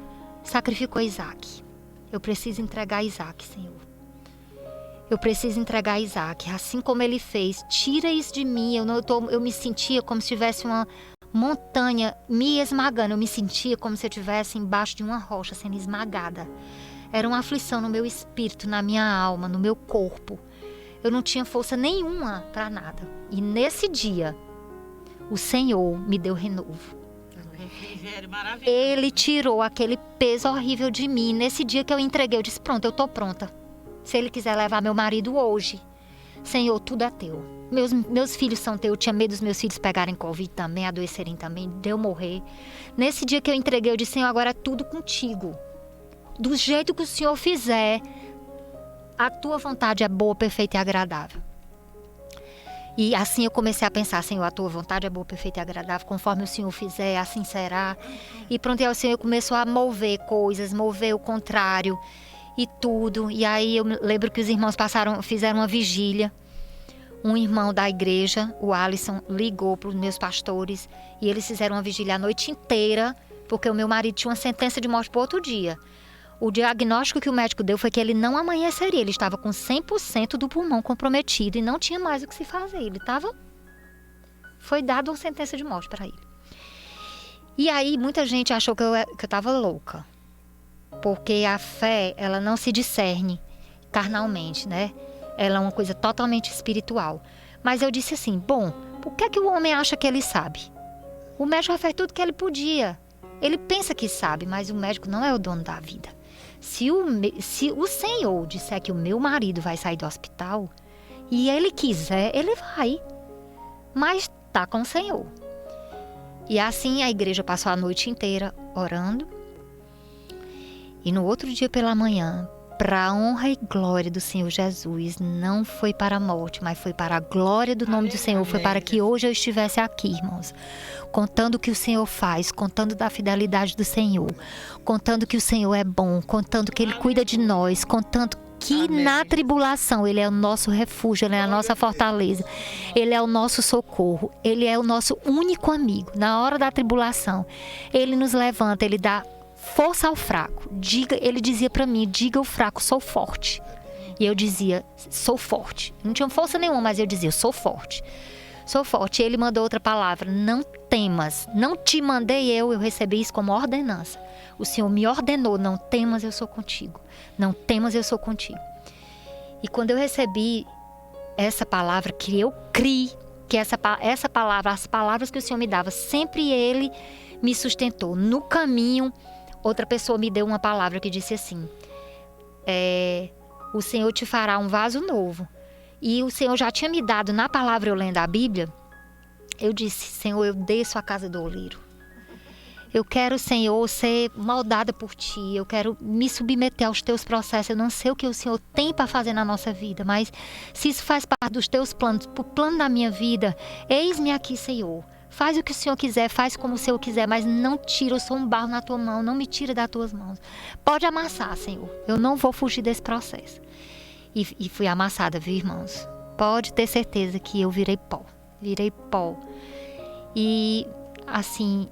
sacrificou Isaac. Eu preciso entregar Isaac, Senhor. Eu preciso entregar Isaac, assim como ele fez. Tira isso de mim. Eu me sentia como se tivesse uma montanha me esmagando. Eu me sentia como se eu estivesse embaixo de uma rocha sendo esmagada. Era uma aflição no meu espírito, na minha alma, no meu corpo. Eu não tinha força nenhuma para nada. E nesse dia, o Senhor me deu renovo. Ele tirou aquele peso horrível de mim. Nesse dia que eu entreguei, eu disse: pronto, eu estou pronta. Se Ele quiser levar meu marido hoje, Senhor, tudo é teu. Meus filhos são teus. Eu tinha medo dos meus filhos pegarem Covid também, adoecerem também, de eu morrer. Nesse dia que eu entreguei, eu disse: Senhor, agora é tudo contigo. Do jeito que o Senhor fizer, a tua vontade é boa, perfeita e agradável. E assim eu comecei a pensar: Senhor, a tua vontade é boa, perfeita e agradável. Conforme o Senhor fizer, assim será. E pronto, e aí o Senhor começou a mover coisas, mover o contrário e tudo. E aí eu lembro que os irmãos fizeram uma vigília. Um irmão da igreja, o Alisson, ligou para os meus pastores e eles fizeram uma vigília a noite inteira, porque o meu marido tinha uma sentença de morte para outro dia. O diagnóstico que o médico deu foi que ele não amanheceria. Ele estava com 100% do pulmão comprometido e não tinha mais o que se fazer. Foi dada uma sentença de morte para ele. E aí muita gente achou que eu estava louca. Porque a fé, ela não se discerne carnalmente, né? Ela é uma coisa totalmente espiritual. Mas eu disse assim: bom, por que o homem acha que ele sabe? O médico já fez tudo que ele podia. Ele pensa que sabe, mas o médico não é o dono da vida. Se o Senhor disser que o meu marido vai sair do hospital e ele quiser, ele vai. Mas tá com o Senhor. E assim a igreja passou a noite inteira orando. E no outro dia pela manhã, para a honra e glória do Senhor Jesus, não foi para a morte, mas foi para a glória do nome do Senhor. Foi para que hoje eu estivesse aqui, irmãos, contando o que o Senhor faz, contando da fidelidade do Senhor, contando que o Senhor é bom, contando que Ele cuida de nós, contando que na tribulação Ele é o nosso refúgio, Ele é a nossa fortaleza, Ele é o nosso socorro, Ele é o nosso único amigo. Na hora da tribulação, Ele nos levanta, Ele dá força ao fraco. Ele dizia para mim: diga ao fraco, sou forte. E eu dizia: sou forte. Não tinha força nenhuma, mas eu dizia: sou forte. Sou forte. E ele mandou outra palavra: não temas. Não te mandei eu recebi isso como ordenança. O Senhor me ordenou: não temas, eu sou contigo. Não temas, eu sou contigo. E quando eu recebi essa palavra, que eu criei, que essa palavra, as palavras que o Senhor me dava, sempre Ele me sustentou. No caminho, outra pessoa me deu uma palavra que disse assim: o Senhor te fará um vaso novo. E o Senhor já tinha me dado, na palavra eu lendo a Bíblia, eu disse: Senhor, eu desço a casa do oleiro. Eu quero, Senhor, ser moldada por Ti. Eu quero me submeter aos Teus processos. Eu não sei o que o Senhor tem para fazer na nossa vida, mas se isso faz parte dos Teus planos, para o plano da minha vida, eis-me aqui, Senhor. Faz o que o Senhor quiser, faz como o Senhor quiser, mas não tira, eu sou um barro na Tua mão, não me tira das Tuas mãos. Pode amassar, Senhor, eu não vou fugir desse processo. E fui amassada, viu, irmãos? Pode ter certeza que eu virei pó. E, assim,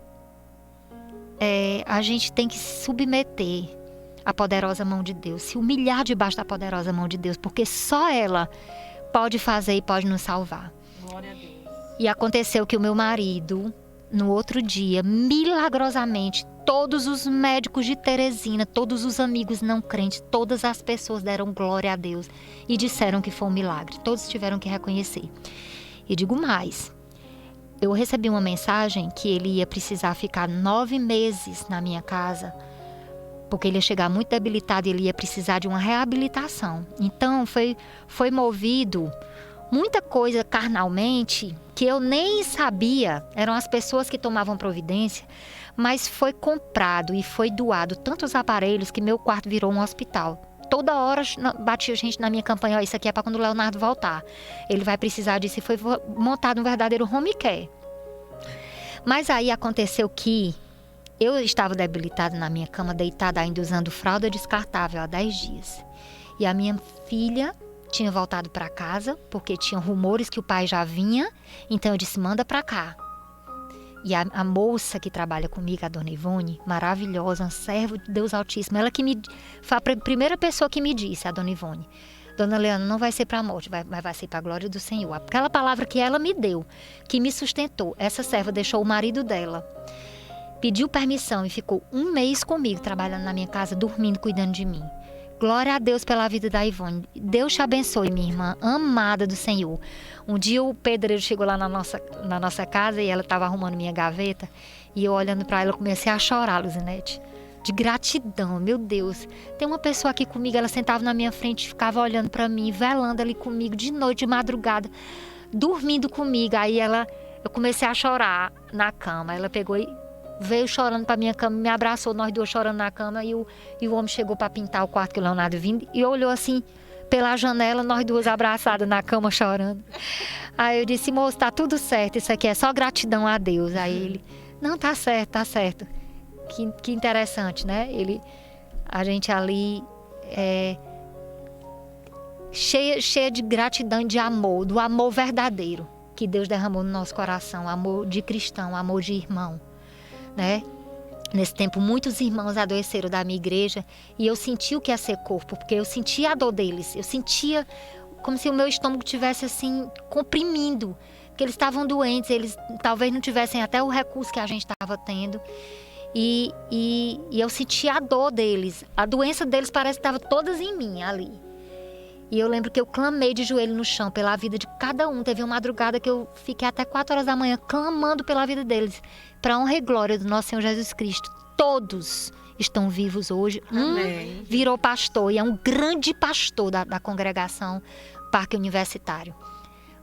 a gente tem que se submeter à poderosa mão de Deus, se humilhar debaixo da poderosa mão de Deus, porque só ela pode fazer e pode nos salvar. Glória a Deus. E aconteceu que o meu marido, no outro dia, milagrosamente, todos os médicos de Teresina, todos os amigos não crentes, todas as pessoas deram glória a Deus e disseram que foi um milagre. Todos tiveram que reconhecer. E digo mais, eu recebi uma mensagem que ele ia precisar ficar 9 meses na minha casa, porque ele ia chegar muito debilitado e ele ia precisar de uma reabilitação. Então foi movido muita coisa carnalmente que eu nem sabia, eram as pessoas que tomavam providência, mas foi comprado e foi doado tantos aparelhos que meu quarto virou um hospital. Toda hora batia gente na minha campanha, isso aqui é para quando o Leonardo voltar. Ele vai precisar disso, e foi montado um verdadeiro home care. Mas aí aconteceu que eu estava debilitada na minha cama, deitada ainda usando fralda descartável há 10 dias. E a minha filha tinha voltado para casa, porque tinham rumores que o pai já vinha, então eu disse, manda para cá. E a moça que trabalha comigo, a dona Ivone, maravilhosa, um servo de Deus Altíssimo, ela que foi a primeira pessoa que me disse, a dona Ivone, dona Leana, não vai ser para a morte, vai ser para a glória do Senhor. Aquela palavra que ela me deu, que me sustentou, essa serva deixou o marido dela, pediu permissão e ficou 1 mês comigo, trabalhando na minha casa, dormindo, cuidando de mim. Glória a Deus pela vida da Ivone. Deus te abençoe, minha irmã, amada do Senhor. Um dia o pedreiro chegou lá na nossa casa e ela estava arrumando minha gaveta. E eu olhando para ela, eu comecei a chorar, Luzinete. De gratidão, meu Deus. Tem uma pessoa aqui comigo, ela sentava na minha frente, ficava olhando para mim, velando ali comigo, de noite, de madrugada, dormindo comigo. Aí eu comecei a chorar na cama. Ela pegou e veio chorando para minha cama, me abraçou, nós duas chorando na cama, e o homem chegou para pintar o quarto que o Leonardo vindo e olhou assim pela janela, nós duas abraçadas na cama chorando. Aí eu disse, moço, tá tudo certo, isso aqui é só gratidão a Deus. Aí ele, não, tá certo. Que interessante, né? A gente ali cheia de gratidão e de amor, do amor verdadeiro que Deus derramou no nosso coração, amor de cristão, amor de irmão. Né? Nesse tempo, muitos irmãos adoeceram da minha igreja e eu senti o que é ser corpo, porque eu sentia a dor deles, eu sentia como se o meu estômago estivesse assim, comprimindo, porque eles estavam doentes, eles talvez não tivessem até o recurso que a gente estava tendo e eu sentia a dor deles, a doença deles parece que estava todas em mim ali. E eu lembro que eu clamei de joelho no chão pela vida de cada um. Teve uma madrugada que eu fiquei até 4 horas da manhã clamando pela vida deles. Para a honra e glória do nosso Senhor Jesus Cristo. Todos estão vivos hoje. Amém. Virou pastor e é um grande pastor da congregação Parque Universitário.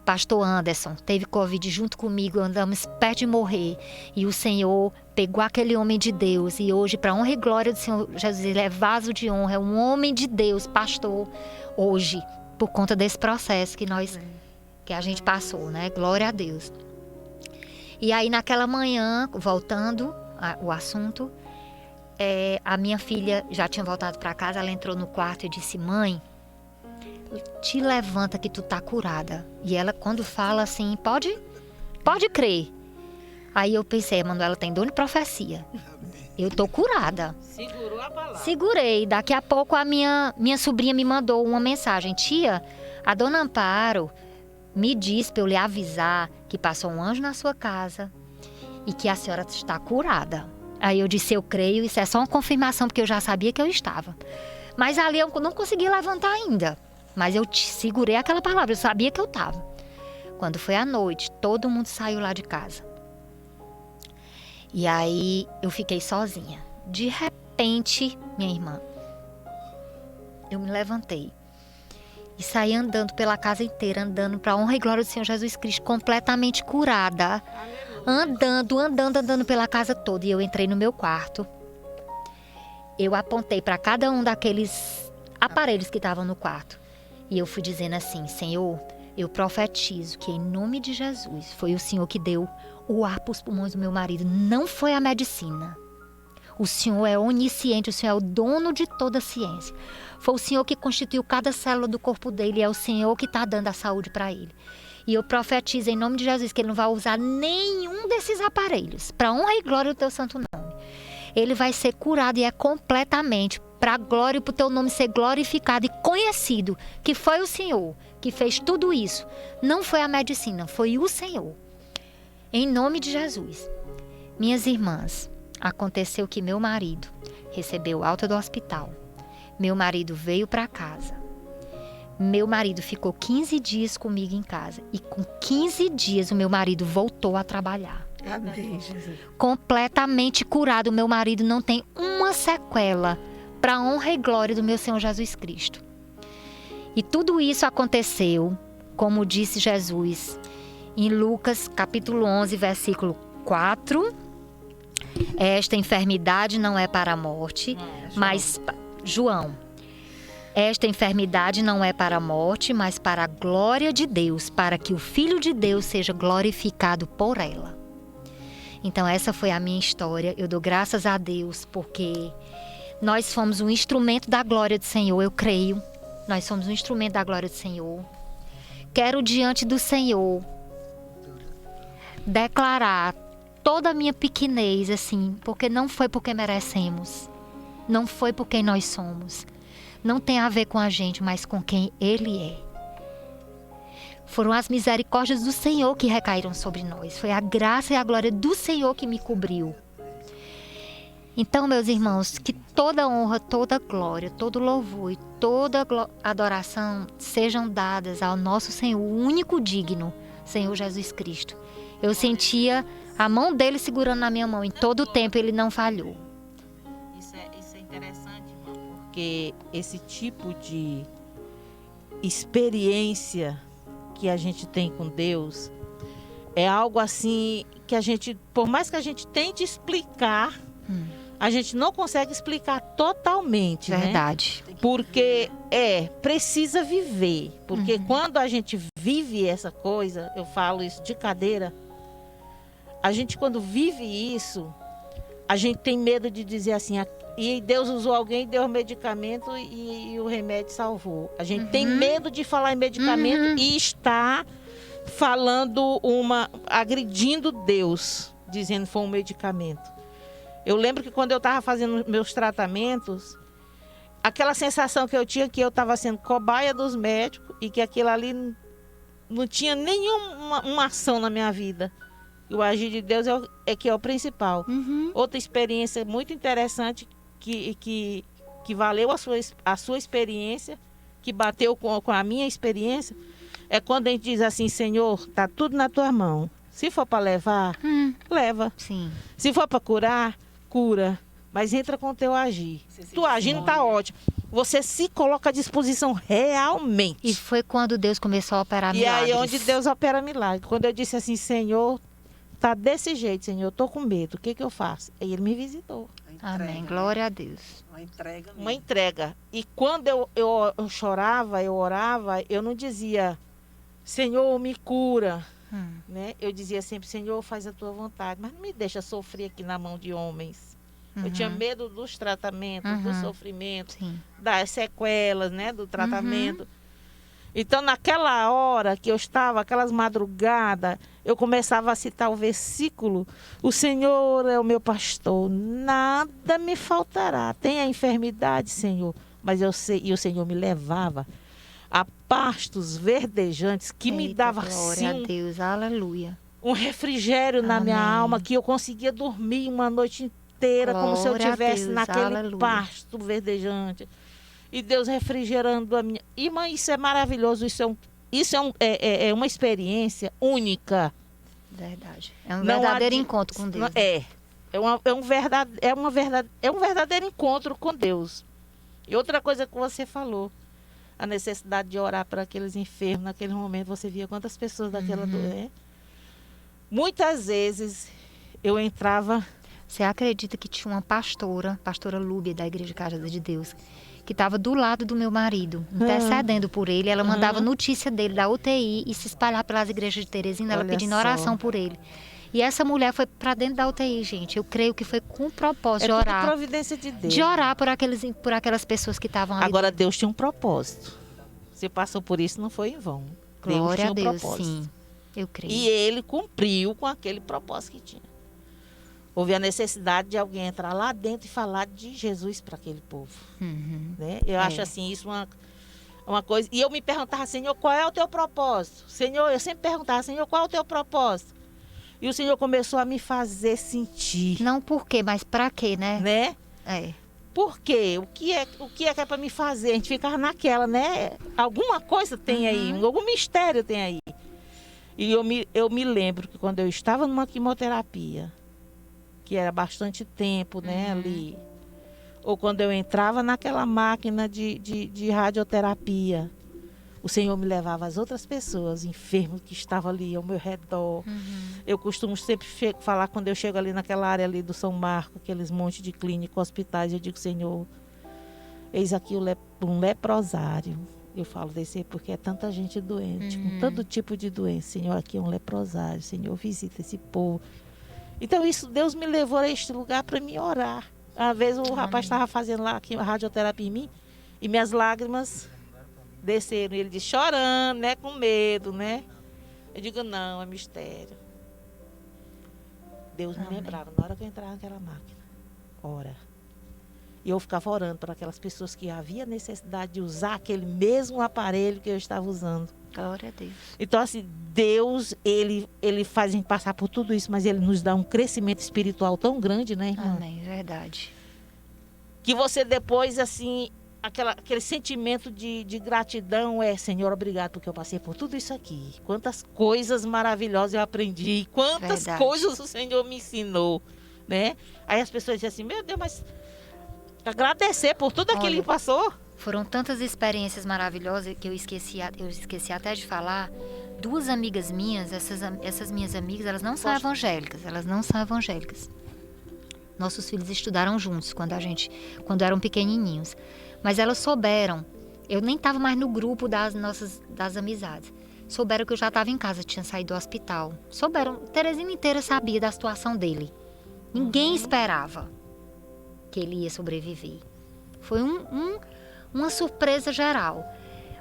Pastor Anderson teve Covid junto comigo, andamos perto de morrer. E o Senhor pegou aquele homem de Deus. E hoje, para a honra e glória do Senhor Jesus, ele é vaso de honra, é um homem de Deus, pastor, hoje, por conta desse processo que a gente passou, né? Glória a Deus. E aí, naquela manhã, voltando ao assunto, a minha filha já tinha voltado para casa, ela entrou no quarto e disse, mãe, te levanta que tu tá curada. E ela, quando fala assim, pode crer. Aí eu pensei, Manuela tem dom de profecia. Eu tô curada. Segurou a palavra. Segurei. Daqui a pouco a minha sobrinha me mandou uma mensagem. Tia, a dona Amparo me disse para eu lhe avisar que passou um anjo na sua casa e que a senhora está curada. Aí eu disse, eu creio, isso é só uma confirmação, porque eu já sabia que eu estava. Mas ali eu não consegui levantar ainda. Mas eu segurei aquela palavra, eu sabia que eu estava. Quando foi à noite, todo mundo saiu lá de casa. E aí eu fiquei sozinha. De repente, minha irmã, eu me levantei e saí andando pela casa inteira, andando para a honra e glória do Senhor Jesus Cristo, completamente curada. Andando pela casa toda. E eu entrei no meu quarto. Eu apontei para cada um daqueles aparelhos que estavam no quarto. E eu fui dizendo assim, Senhor, eu profetizo que em nome de Jesus, foi o Senhor que deu o ar para os pulmões do meu marido, não foi a medicina. O Senhor é onisciente, o Senhor é o dono de toda a ciência. Foi o Senhor que constituiu cada célula do corpo dele, é o Senhor que está dando a saúde para ele. E eu profetizo em nome de Jesus que ele não vai usar nenhum desses aparelhos, para honra e glória do teu santo nome. ele vai ser curado e é completamente para a glória e para o teu nome ser glorificado e conhecido, que foi o Senhor que fez tudo isso. Não foi a medicina, foi o Senhor. Em nome de Jesus. Minhas irmãs, aconteceu que meu marido recebeu alta do hospital. Meu marido veio para casa. Meu marido ficou 15 dias comigo em casa. E com 15 dias o meu marido voltou a trabalhar. Amém, Jesus. Completamente curado. Meu marido não tem uma sequela, para a honra e glória do meu Senhor Jesus Cristo. E tudo isso aconteceu, como disse Jesus, em Lucas capítulo 11, versículo 4. Esta enfermidade não é para a morte, mas... João. Esta enfermidade não é para a morte, mas para a glória de Deus, para que o Filho de Deus seja glorificado por ela. Então essa foi a minha história. Eu dou graças a Deus, porque nós fomos um instrumento da glória do Senhor, eu creio. Nós somos um instrumento da glória do Senhor. Quero diante do Senhor declarar toda a minha pequenez, assim, porque não foi porque merecemos. Não foi por quem nós somos. Não tem a ver com a gente, mas com quem Ele é. Foram as misericórdias do Senhor que recaíram sobre nós. Foi a graça e a glória do Senhor que me cobriu. Então, meus irmãos, que toda honra, toda glória, todo louvor e toda adoração sejam dadas ao nosso Senhor, o único digno, Senhor Jesus Cristo. Eu sentia a mão dele segurando na minha mão. Em todo o tempo ele não falhou. Isso é interessante, irmão, porque esse tipo de experiência que a gente tem com Deus é algo assim que a gente, por mais que a gente tente explicar, a gente não consegue explicar totalmente, Verdade. Né? Porque precisa viver. Porque quando a gente vive essa coisa, eu falo isso de cadeira, a gente quando vive isso, a gente tem medo de dizer assim, e Deus usou alguém, deu medicamento e o remédio salvou. A gente tem medo de falar em medicamento e estar falando agredindo Deus, dizendo que foi um medicamento. Eu lembro que quando eu estava fazendo meus tratamentos, aquela sensação que eu tinha que eu estava sendo cobaia dos médicos e que aquilo ali não tinha nenhuma ação na minha vida. E o agir de Deus é que é o principal. Outra experiência muito interessante que valeu a sua experiência, que bateu com a minha experiência, é quando a gente diz assim, Senhor, tá tudo na tua mão. Se for para levar, leva. Sim. Se for para curar, cura. Mas entra com o teu agir. Tu agindo tá ótimo. Você se coloca à disposição realmente. E foi quando Deus começou a operar milagres. E aí onde Deus opera milagres. Quando eu disse assim, Senhor, tá desse jeito, Senhor, eu tô com medo. O que eu faço? Aí ele me visitou. Amém. Glória a Deus. Uma entrega. E quando eu chorava, eu orava, eu não dizia, Senhor, me cura. Né? Eu dizia sempre, Senhor, faz a tua vontade. Mas não me deixa sofrer aqui na mão de homens. Eu tinha medo dos tratamentos, do sofrimento, das sequelas, né, do tratamento. Então, naquela hora que eu estava, aquelas madrugadas, eu começava a citar o versículo, o Senhor é o meu pastor, nada me faltará. Tem a enfermidade, Senhor, mas eu sei, e o Senhor me levava a pastos verdejantes que me dava glória assim, a Deus, aleluia. Um refrigério na minha alma, que eu conseguia dormir uma noite inteira, como se eu estivesse naquele pasto verdejante. E Deus refrigerando a minha... Irmã, isso é maravilhoso, isso é uma experiência única. Verdade. É um verdadeiro encontro com Deus. É um verdadeiro encontro com Deus. E outra coisa que você falou, a necessidade de orar para aqueles enfermos, naquele momento você via quantas pessoas daquela doença. Muitas vezes eu entrava... Você acredita que tinha uma pastora Lúbia, da Igreja Casa de Deus, que estava do lado do meu marido, intercedendo por ele. Ela mandava notícia dele da UTI e se espalhar pelas igrejas de Teresina, ela pedindo oração por ele. E essa mulher foi para dentro da UTI, gente. Eu creio que foi com o propósito de orar. Providência de Deus. De orar por aquelas pessoas que estavam ali. Agora, Deus tinha um propósito. Você passou por isso, não foi em vão. Glória Deus tinha a Deus, sim. Eu creio. E ele cumpriu com aquele propósito que tinha. houve a necessidade de alguém entrar lá dentro e falar de Jesus para aquele povo. Né? Eu acho assim, isso uma coisa. E eu me perguntava, Senhor, qual é o teu propósito? Senhor, eu sempre perguntava, Senhor, qual é o teu propósito? E o Senhor começou a me fazer sentir. Não por quê, mas para quê, né? Né? É. Por quê? O que é para me fazer? A gente ficava naquela, né? Alguma coisa tem aí, algum mistério tem aí. E eu me lembro que quando eu estava numa quimioterapia, que era bastante tempo, né, ali, ou quando eu entrava naquela máquina de radioterapia, o Senhor me levava as outras pessoas, enfermos que estavam ali ao meu redor. Eu costumo sempre falar, quando eu chego ali naquela área ali do São Marco, aqueles montes de clínicas, hospitais, eu digo, Senhor, eis aqui um leprosário. Eu falo desse porque é tanta gente doente, com todo tipo de doença. Senhor, aqui é um leprosário. Senhor, visita esse povo. Então, isso, Deus me levou a este lugar para me orar. Uma vez o rapaz estava fazendo lá aqui, a radioterapia em mim, e minhas lágrimas desceram. Ele disse, chorando, né, com medo, né? Eu digo, não, é mistério. Deus me lembrava, na hora que eu entrava naquela máquina, ora. E eu ficava orando para aquelas pessoas que havia necessidade de usar aquele mesmo aparelho que eu estava usando. Glória a Deus. Então, assim, Deus, ele faz a gente passar por tudo isso, mas ele nos dá um crescimento espiritual tão grande, né, irmã? Amém, verdade. Que você depois, assim, aquele sentimento de gratidão Senhor, obrigado porque eu passei por tudo isso aqui. Quantas coisas maravilhosas eu aprendi, quantas coisas o Senhor me ensinou, né? Aí as pessoas dizem assim, meu Deus, mas agradecer por tudo aquilo que passou. Foram tantas experiências maravilhosas que eu esqueci até de falar. 2 amigas minhas, essas minhas amigas, elas não são evangélicas, Nossos filhos estudaram juntos quando eram pequenininhos. Mas elas souberam, eu nem estava mais no grupo das amizades. Souberam que eu já estava em casa, tinha saído do hospital. Souberam, Teresina inteira sabia da situação dele. Ninguém esperava que ele ia sobreviver. Foi uma surpresa geral.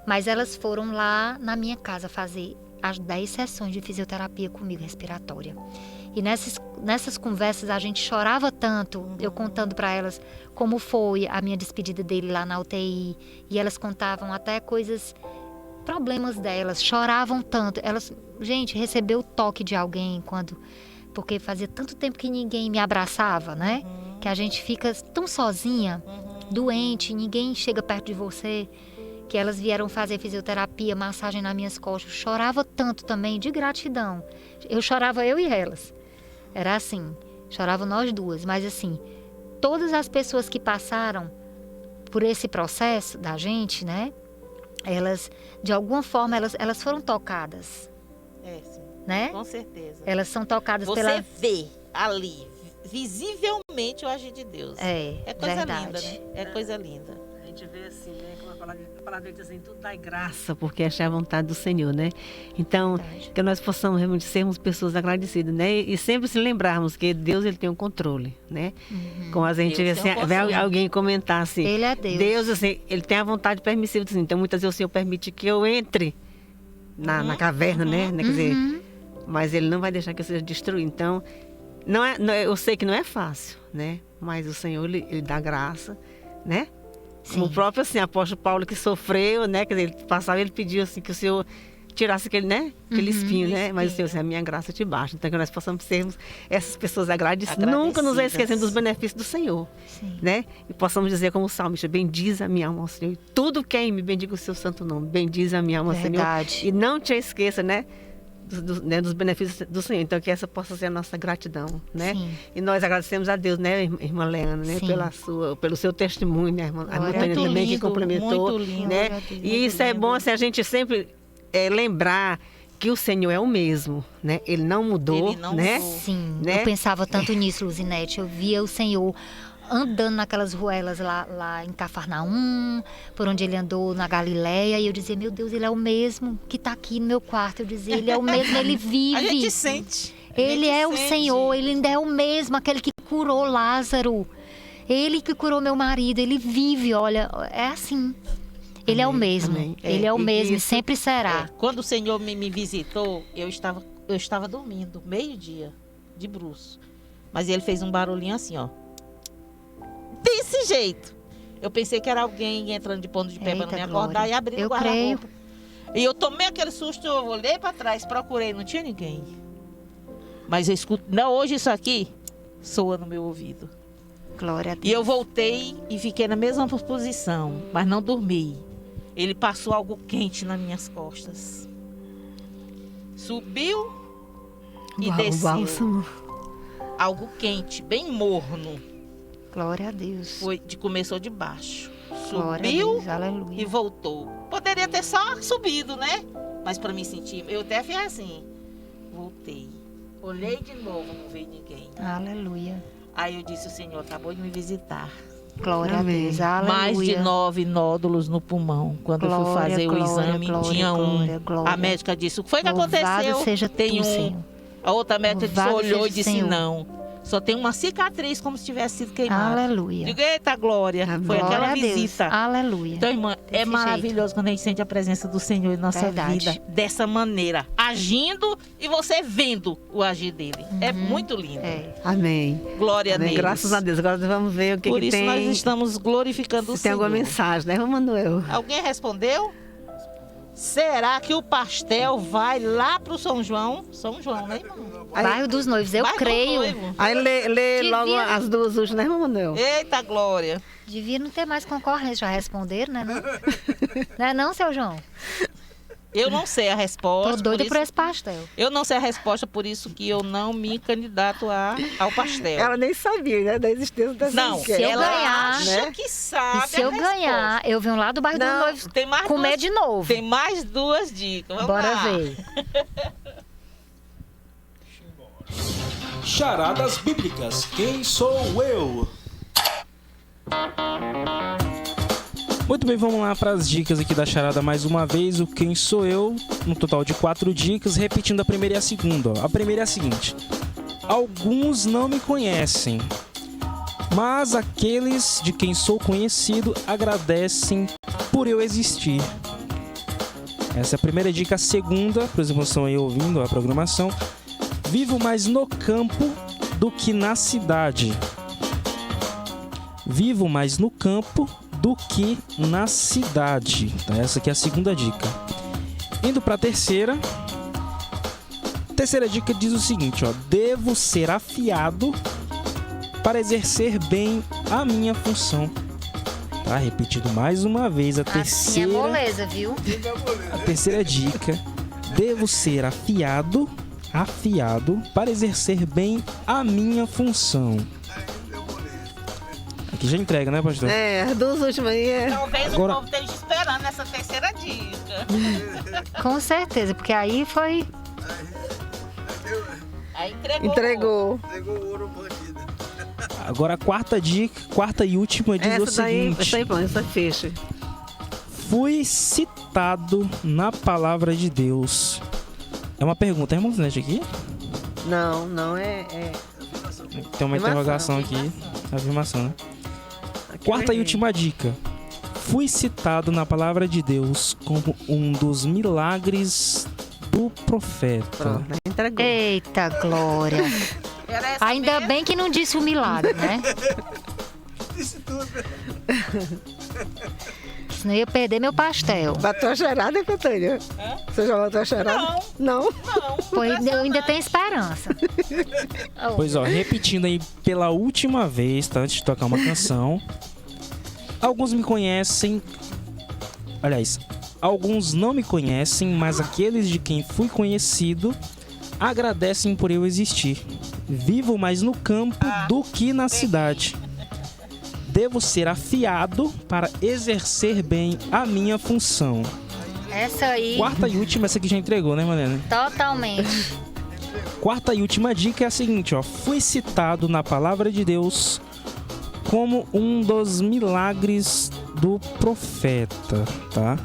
Mas elas foram lá na minha casa fazer as 10 sessões de fisioterapia comigo, respiratória. E nessas conversas a gente chorava tanto, eu contando para elas como foi a minha despedida dele lá na UTI. E elas contavam até problemas delas, choravam tanto. Gente, recebeu o toque de alguém porque fazia tanto tempo que ninguém me abraçava, né? Que a gente fica tão sozinha, doente, ninguém chega perto de você, que elas vieram fazer fisioterapia, massagem nas minhas costas. Chorava tanto também, de gratidão. Eu chorava, eu e elas. Era assim, chorava nós duas. Mas assim, todas as pessoas que passaram por esse processo da gente, né? Elas, de alguma forma, elas foram tocadas. Sim. Né? Com certeza. Elas são tocadas Você vê ali, visivelmente, o agir de Deus. É coisa verdade. linda, né? É coisa linda. A gente vê assim, né? Como a palavra diz assim, tudo dá graça, porque esta é a vontade do Senhor, né? Então, que nós possamos realmente sermos pessoas agradecidas, né? E sempre se lembrarmos que Deus, ele tem o controle, né? Como a gente vê, assim, vê alguém comentar assim, ele é Deus. Deus, assim, ele tem a vontade permissiva, assim, então muitas vezes o Senhor permite que eu entre na caverna, né? Quer dizer, mas ele não vai deixar que eu seja destruído. Então, eu sei que não é fácil, né? Mas o Senhor, ele dá graça, né? Como o próprio, assim, apóstolo Paulo que sofreu, né? Quer dizer, ele passava, ele pediu, assim, que o Senhor tirasse aquele, né? Aquele espinho, né? Mas o Senhor, assim, a minha graça te basta. Então, que nós possamos sermos essas pessoas agradecidas. Nunca nos esquecendo dos benefícios do Senhor, né? E possamos dizer como o salmista, bendiz a minha alma, Senhor. E tudo que é em mim, bendiga o seu santo nome. Bendiz a minha alma, Senhor. E não te esqueça, né? Dos benefícios do Senhor. Então, que essa possa ser a nossa gratidão, né? E nós agradecemos a Deus, né, irmã Leana, né? Pelo seu testemunho, né, irmã? A irmã Tânia também que complementou, né? E isso é bom, assim, a gente sempre lembrar que o Senhor é o mesmo, né? Ele não mudou, né? Sim, né? Eu pensava tanto nisso, Luzinete. Eu via o Senhor andando naquelas ruelas lá em Cafarnaum, por onde ele andou na Galileia, e eu dizia, meu Deus, ele é o mesmo que está aqui no meu quarto. Eu dizia, ele é o mesmo, ele vive. A gente sente. Ele é o Senhor, ele ainda é o mesmo, aquele que curou Lázaro. Ele que curou meu marido, ele vive, olha, é assim. Ele é o mesmo, ele é o mesmo e sempre será. Quando o Senhor me visitou, eu estava dormindo, meio-dia, de bruço. Mas ele fez um barulhinho assim, ó. Desse jeito. Eu pensei que era alguém entrando de ponto de pé para não me acordar e abrindo o guarda-roupa. E eu tomei aquele susto, eu olhei para trás, procurei, não tinha ninguém. Mas eu escuto, não, hoje isso aqui soa no meu ouvido. Glória a Deus. E eu voltei e fiquei na mesma posição, mas não dormi. Ele passou algo quente nas minhas costas. Subiu e desceu. Bálsamo. Algo quente, bem morno. Glória a Deus. Começou de baixo. Glória a Subiu Deus. Aleluia. e voltou. Poderia ter só subido, né? Mas para mim sentir, eu até fiz assim. Voltei. Olhei de novo, não veio ninguém. Aleluia. Aí eu disse, o Senhor acabou de me visitar. Glória Amém. a Deus. Aleluia. Mais de 9 nódulos no pulmão. Quando eu fui fazer o exame, tinha um. A médica disse, o que foi que aconteceu? Seja Tem tu, um. Senhor. A outra médica Louvado olhou e seja o disse, Senhor. não. Só tem uma cicatriz como se tivesse sido queimada. Aleluia. Digo, eita, glória. Amém. Foi Glória aquela a Deus. visita. Aleluia. Então, irmã, é Desse maravilhoso quando a gente sente a presença do Senhor em nossa Verdade. vida. Dessa maneira. Agindo e você vendo o agir dele. É muito lindo. É. Amém. Glória a Amém. Deus. Graças a Deus. Agora vamos ver o que, Por que isso tem. nós estamos glorificando o Se tem Senhor. alguma mensagem, né, Manuel? Alguém respondeu? Será que o pastel vai lá pro São João? São João, né, irmão? Bairro dos Noivos, eu Bairro do creio. Noivo. Aí lê Devia- logo as duas últimas, né, Manuel? Eita, glória. Devia não ter mais concorrência, já responderam, né? Não, não é não, seu João? Eu não sei a resposta. Tô doida por por isso- esse pastel. Eu não sei a resposta, por isso que eu não me candidato ao pastel. Ela nem sabia, né, da existência dessa Não, enquete. se eu ela ganhar, acha né? que sabe E se eu a resposta. ganhar, eu venho lá do bairro dos Não, Noivos Tem mais comer duas, de novo. Tem mais 2 dicas. Vamos Bora lá. ver. Charadas bíblicas. Quem sou eu? Muito bem, vamos lá para as dicas aqui da charada mais uma vez. O Quem Sou Eu, no total de 4 dicas, repetindo a primeira e a segunda. Ó. A primeira é a seguinte: alguns não me conhecem, mas aqueles de quem sou conhecido agradecem por eu existir. Essa é a primeira dica. A segunda, por exemplo, estão aí ouvindo a programação: vivo mais no campo do que na cidade. Vivo mais no campo do que na cidade. Tá? Essa aqui é a segunda dica. Indo para a terceira. Terceira dica diz o seguinte, ó: devo ser afiado para exercer bem a minha função. Tá? Repetindo mais uma vez a Assim é assim moleza, viu? é a terceira dica: devo ser afiado para exercer bem a minha função. Aqui já entrega, né, pastor? É, as duas últimas aí é... Talvez Agora- o povo esteja esperando essa terceira dica. Com certeza, porque aí foi... Aí entregou. Entregou. Pegou o ouro bandido. Agora a quarta dica, quarta e última, diz o Essa daí, seguinte: essa aí, pronto, essa fecha. fui citado na palavra de Deus. É uma pergunta, é irmão Zinete aqui? Não é... Tem uma interrogação aqui. Afirmação, né? Quarta e última dica: fui citado na palavra de Deus como um dos milagres do profeta. Pronto, entregou. Eita, glória. Era essa Ainda mesmo? bem que não disse o milagre, né? Disse tudo. Senão eu ia perder meu pastel. Bateu a charada, hein, Petânia? Você já bateu a charada? Não. Não. Pois eu ainda tenho esperança. Pois ó, repetindo aí pela última vez, tá? Antes de tocar uma canção. Alguns me conhecem. Aliás, alguns não me conhecem, mas aqueles de quem fui conhecido agradecem por eu existir. Vivo mais no campo do que na cidade. Devo ser afiado para exercer bem a minha função. Essa aí, Quarta e última, essa aqui já entregou, né, Mariana? totalmente. Quarta e última dica é a seguinte, ó: fui citado na palavra de Deus como um dos milagres do profeta, tá?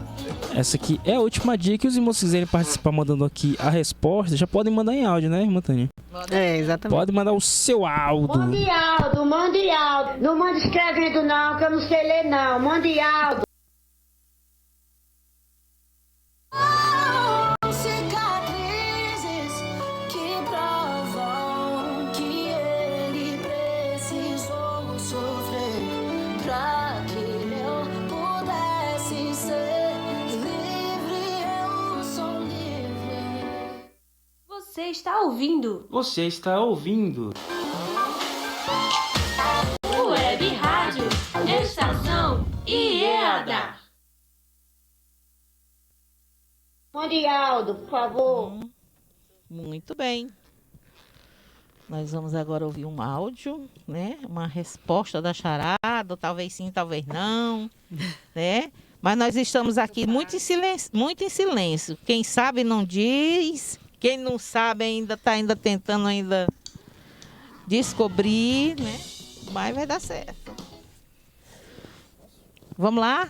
Essa aqui é a última dica. E os irmãos quiserem participar mandando aqui a resposta, já podem mandar em áudio, né, irmã Tânia? É, exatamente. Pode mandar o seu áudio. Mande áudio, mande áudio. Não mande escrevendo não, que eu não sei ler não. Mande áudio. Cicatrizes que provam que ele está ouvindo. Você está ouvindo. Web Rádio Estação IEADA. Mande Aldo, por favor. Muito bem. Nós vamos agora ouvir um áudio, né? Uma resposta da charada, talvez sim, talvez não, né? Mas nós estamos aqui muito em silêncio, muito em silêncio. Quem sabe não diz, quem não sabe ainda está ainda tentando ainda descobrir, né? Mas vai dar certo. Vamos lá?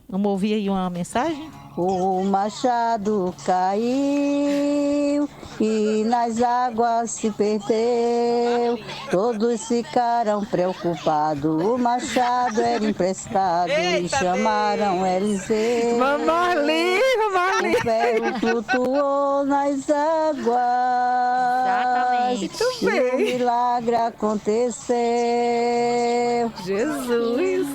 Vamos ouvir aí uma mensagem? O machado caiu e nas águas se perdeu. Todos ficaram preocupados. O machado era emprestado e chamaram Eliseu. Mamali. O ferro flutuou nas águas. Exatamente. E o milagre aconteceu. Jesus.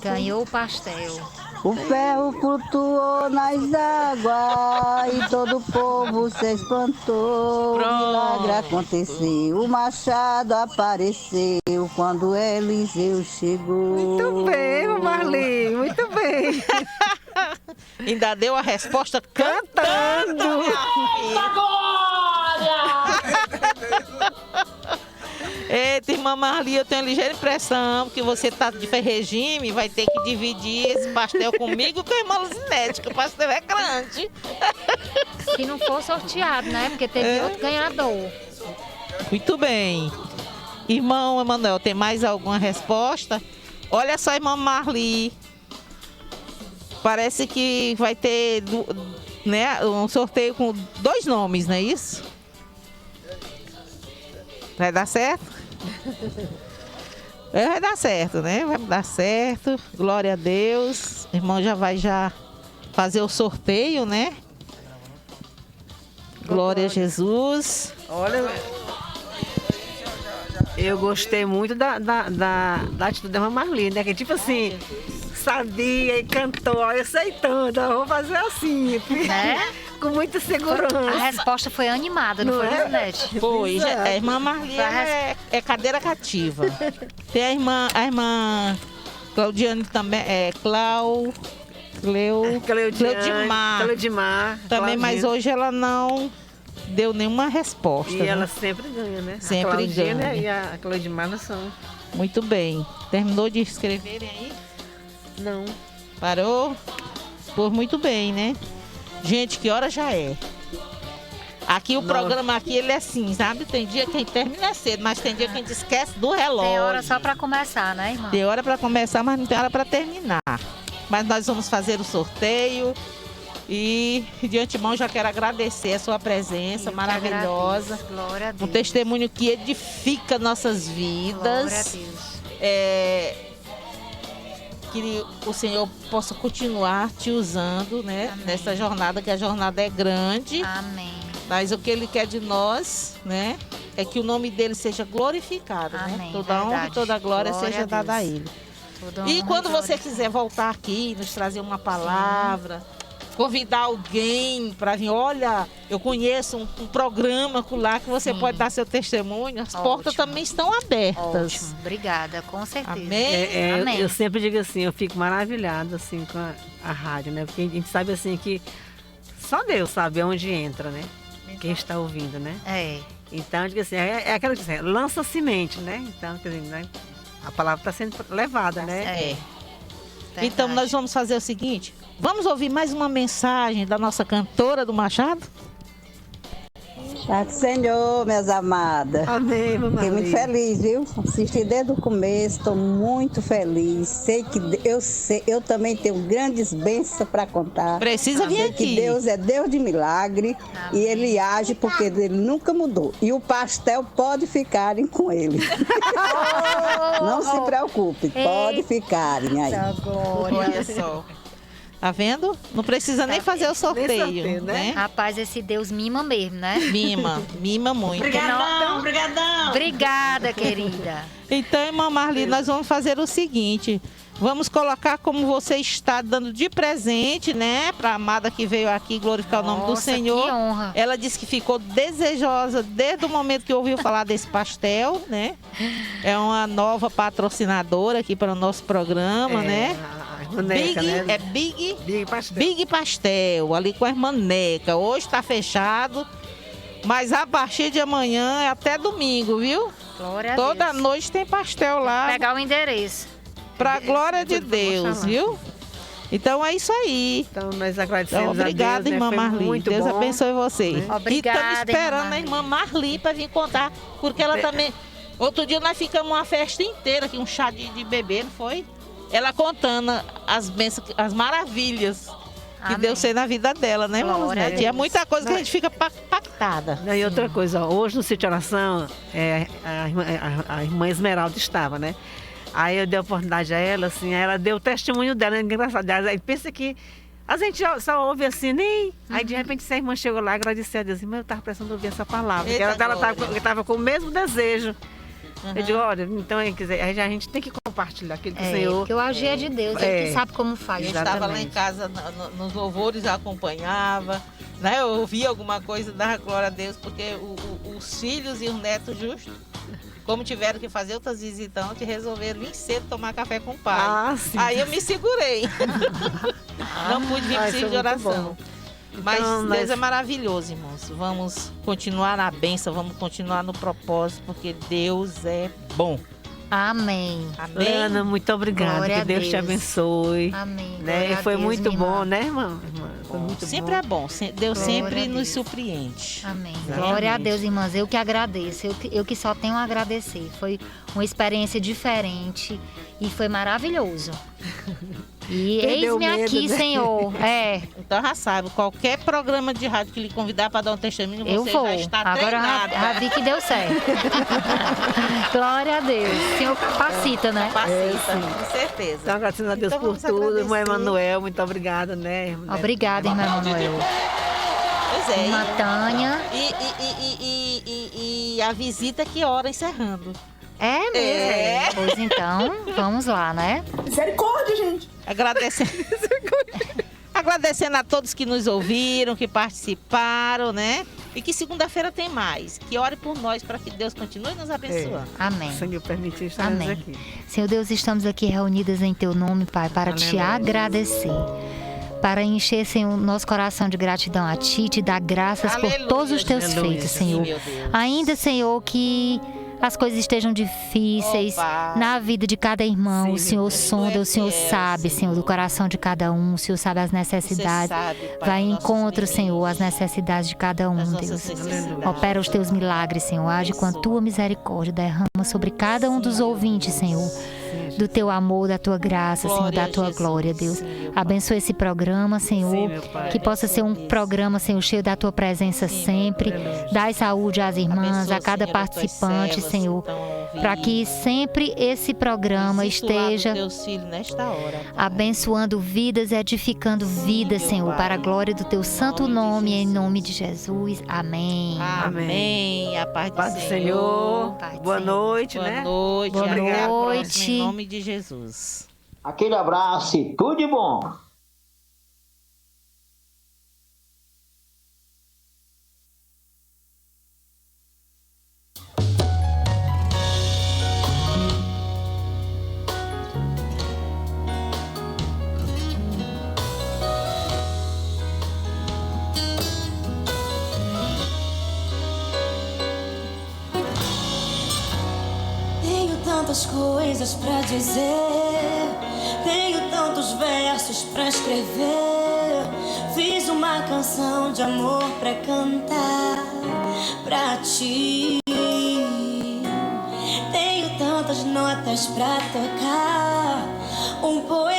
Ganhou o pastel. O ferro flutuou nas águas e todo o povo se espantou. O milagre aconteceu, o machado apareceu quando Eliseu chegou. Muito bem, Marli, muito bem. Ainda deu a resposta cantando. Eita, irmã Marli, eu tenho a ligeira impressão que você tá de regime, vai ter que dividir esse pastel comigo e com a irmã Luzinete, que o pastel é grande. Se não for sorteado, né? Porque teve outro ganhador. Muito bem. Irmão Emanuel, tem mais alguma resposta? Olha só, irmã Marli. Parece que vai ter, né, um sorteio com 2 nomes, não é isso? Vai dar certo? Vai dar certo, né? Vai dar certo. Glória a Deus. O irmão já vai fazer o sorteio, né? Glória a Jesus. Olha, eu gostei muito da atitude da irmã Marli, né? Que tipo assim, sabia e cantou, olha, sei tanto, eu vou fazer assim, Né? com muita segurança. A resposta foi animada, não foi, Luzinete? Foi. A irmã Marli é cadeira cativa. Tem a irmã Claudiane também, Cleudimar. Também, mas hoje ela não deu nenhuma resposta. E né? ela sempre ganha, né? Sempre a Claudinha ganha. E a Cleudimar não são. Muito bem. Terminou de escreverem aí? Não. Parou? Por muito bem, né? Gente, que hora já é? Aqui o programa aqui, ele é assim, sabe? Tem dia que a gente termina cedo, mas tem dia que a gente esquece do relógio. Tem hora só para começar, né, irmã? Tem hora para começar, mas não tem hora para terminar. Mas nós vamos fazer o sorteio. E de antemão já quero agradecer a sua presença maravilhosa. Glória a Deus. Um testemunho que edifica nossas vidas. Glória a Deus. Que o Senhor possa continuar te usando, né? Amém. Nessa jornada, que a jornada é grande. Amém. Mas o que Ele quer de nós, né? É que o nome dele seja glorificado, Amém, né? Toda honra e toda a glória seja dada a Ele. E quando você quiser voltar aqui, nos trazer uma palavra, convidar alguém para vir, olha, eu conheço um programa lá que você pode dar seu testemunho, as portas também estão abertas. Ótimo, obrigada, com certeza. Amém? Amém. Eu sempre digo assim, eu fico maravilhada assim, com a rádio, né? Porque a gente sabe assim que só Deus sabe onde entra, né? Quem está ouvindo, né? É. Então, eu digo assim, é aquela que assim, lança semente, né? Então, quer dizer, né? A palavra está sendo levada, né? Então, nós vamos fazer o seguinte, vamos ouvir mais uma mensagem da nossa cantora do Machado? Paz do Senhor, minhas amadas. Amém, mamãe. Fiquei muito feliz, viu? Assisti desde o começo, estou muito feliz. Sei que eu também tenho grandes bênçãos para contar. Precisa vir Sei aqui. que Deus é Deus de milagre. E Ele age porque Ele nunca mudou. E o pastel pode ficarem com Ele. Não se preocupe, pode ficarem aí. Olha só. Tá vendo? Não precisa nem fazer o sorteio, né? Rapaz, esse Deus mima mesmo, né? Mima muito. Obrigadão. Obrigada, querida. Então, irmã Marli, nós vamos fazer o seguinte. Vamos colocar como você está dando de presente, né? Para a amada que veio aqui glorificar o nome do Senhor. Que honra. Ela disse que ficou desejosa desde o momento que ouviu falar desse pastel, né? É uma nova patrocinadora aqui para o nosso programa, né? Neca, né? É Big Pastel, ali com a irmã Neca. Hoje está fechado, mas a partir de amanhã é até domingo, viu? Glória a Toda Deus. noite tem pastel lá. Vou pegar o endereço. Pra glória de Deus, viu? Então é isso aí. Então nós agradecemos então, obrigada, a Deus, irmã né? Marli. Deus bom. abençoe você. Obrigada, e estamos esperando a irmã Marli para vir contar, porque ela também... Outro dia nós ficamos uma festa inteira aqui, um chá de bebê, não foi? Ela contando as bênçãos, as maravilhas que Deus fez na vida dela, né, irmã? É muita coisa que a gente fica pactada. E outra coisa, ó, hoje no Sítio Oração, a irmã Esmeralda estava, né? Aí eu dei a oportunidade a ela, assim, aí ela deu o testemunho dela, engraçado. Aí pensa que a gente só ouve assim, nem... Aí de repente a irmã chegou lá e agradeceu a Deus. Mas eu estava precisando ouvir essa palavra. Ela estava com o mesmo desejo. Eu digo, olha, então aí a gente tem que compartilhar aquilo que o Senhor... Porque o agir é de Deus, ele que sabe como faz. Eu estava lá em casa, nos louvores, eu acompanhava, né? Eu ouvia alguma coisa, dava glória a Deus, porque os filhos e os netos justos, como tiveram que fazer outras visitantes, resolveram vir cedo tomar café com o pai. Aí eu me segurei. Não pude vir para o sítio de oração. Mas então, Deus é maravilhoso, irmãos. Vamos continuar na bênção, vamos continuar no propósito, porque Deus é bom. Amém. Amém. Ana, muito obrigada. Glória que Deus te abençoe. Amém. Né? E foi Deus, muito bom, né, irmã? Foi muito sempre bom. É bom. Deus Glória sempre nos surpreende. Amém. Exatamente. Glória a Deus, irmãs. Eu que agradeço. Eu que só tenho a agradecer. Foi uma experiência diferente e foi maravilhoso. E eis-me aqui, né? Senhor. Então já sabe, qualquer programa de rádio que lhe convidar para dar um testemunho, você já está treinada. Agora já vi que deu certo. Glória a Deus. Senhor capacita, né? Capacita, com certeza. Então, agradecendo a Deus por tudo. Irmã Emanuel, muito obrigada, né? Obrigada, irmã Emanuel. Pois é. Irmã Tânia. E a visita que hora encerrando. É mesmo? Pois então, vamos lá, né? Misericórdia, gente. Agradecendo a todos que nos ouviram, que participaram, né? E que segunda-feira tem mais. Que ore por nós para que Deus continue nos abençoando. Amém. Se Senhor permitir, estaremos aqui. Senhor Deus, estamos aqui reunidas em Teu nome, Pai, para te agradecer. Para encher, Senhor, nosso coração de gratidão a Ti, te dar graças por todos os Teus feitos, Senhor. Ainda, Senhor, que as coisas estejam difíceis na vida de cada irmão. O Senhor sonda, o Senhor sabe, Senhor, do coração de cada um. O Senhor sabe as necessidades. Vai em encontro, Senhor, as necessidades de cada um, Deus. Opera os Teus milagres, Senhor. Age com a Tua misericórdia. Derrama sobre cada um dos ouvintes, Senhor, do Teu amor, da Tua graça, Senhor, da Tua glória, Deus. Abençoa esse programa, Senhor, que possa ser um programa, Senhor, cheio da Tua presença sempre. Dai saúde às irmãs, a cada participante, Senhor, para que sempre esse programa esteja abençoando vidas, edificando vidas, Senhor, para a glória do Teu santo nome, em nome de Jesus. Amém. Amém. A paz do Senhor. Boa noite, né? Boa noite. Boa noite. Em nome de Jesus. Aquele abraço e tudo de bom. Tantas coisas pra dizer, tenho tantos versos pra escrever. Fiz uma canção de amor pra cantar pra ti. Tenho tantas notas pra tocar, um poema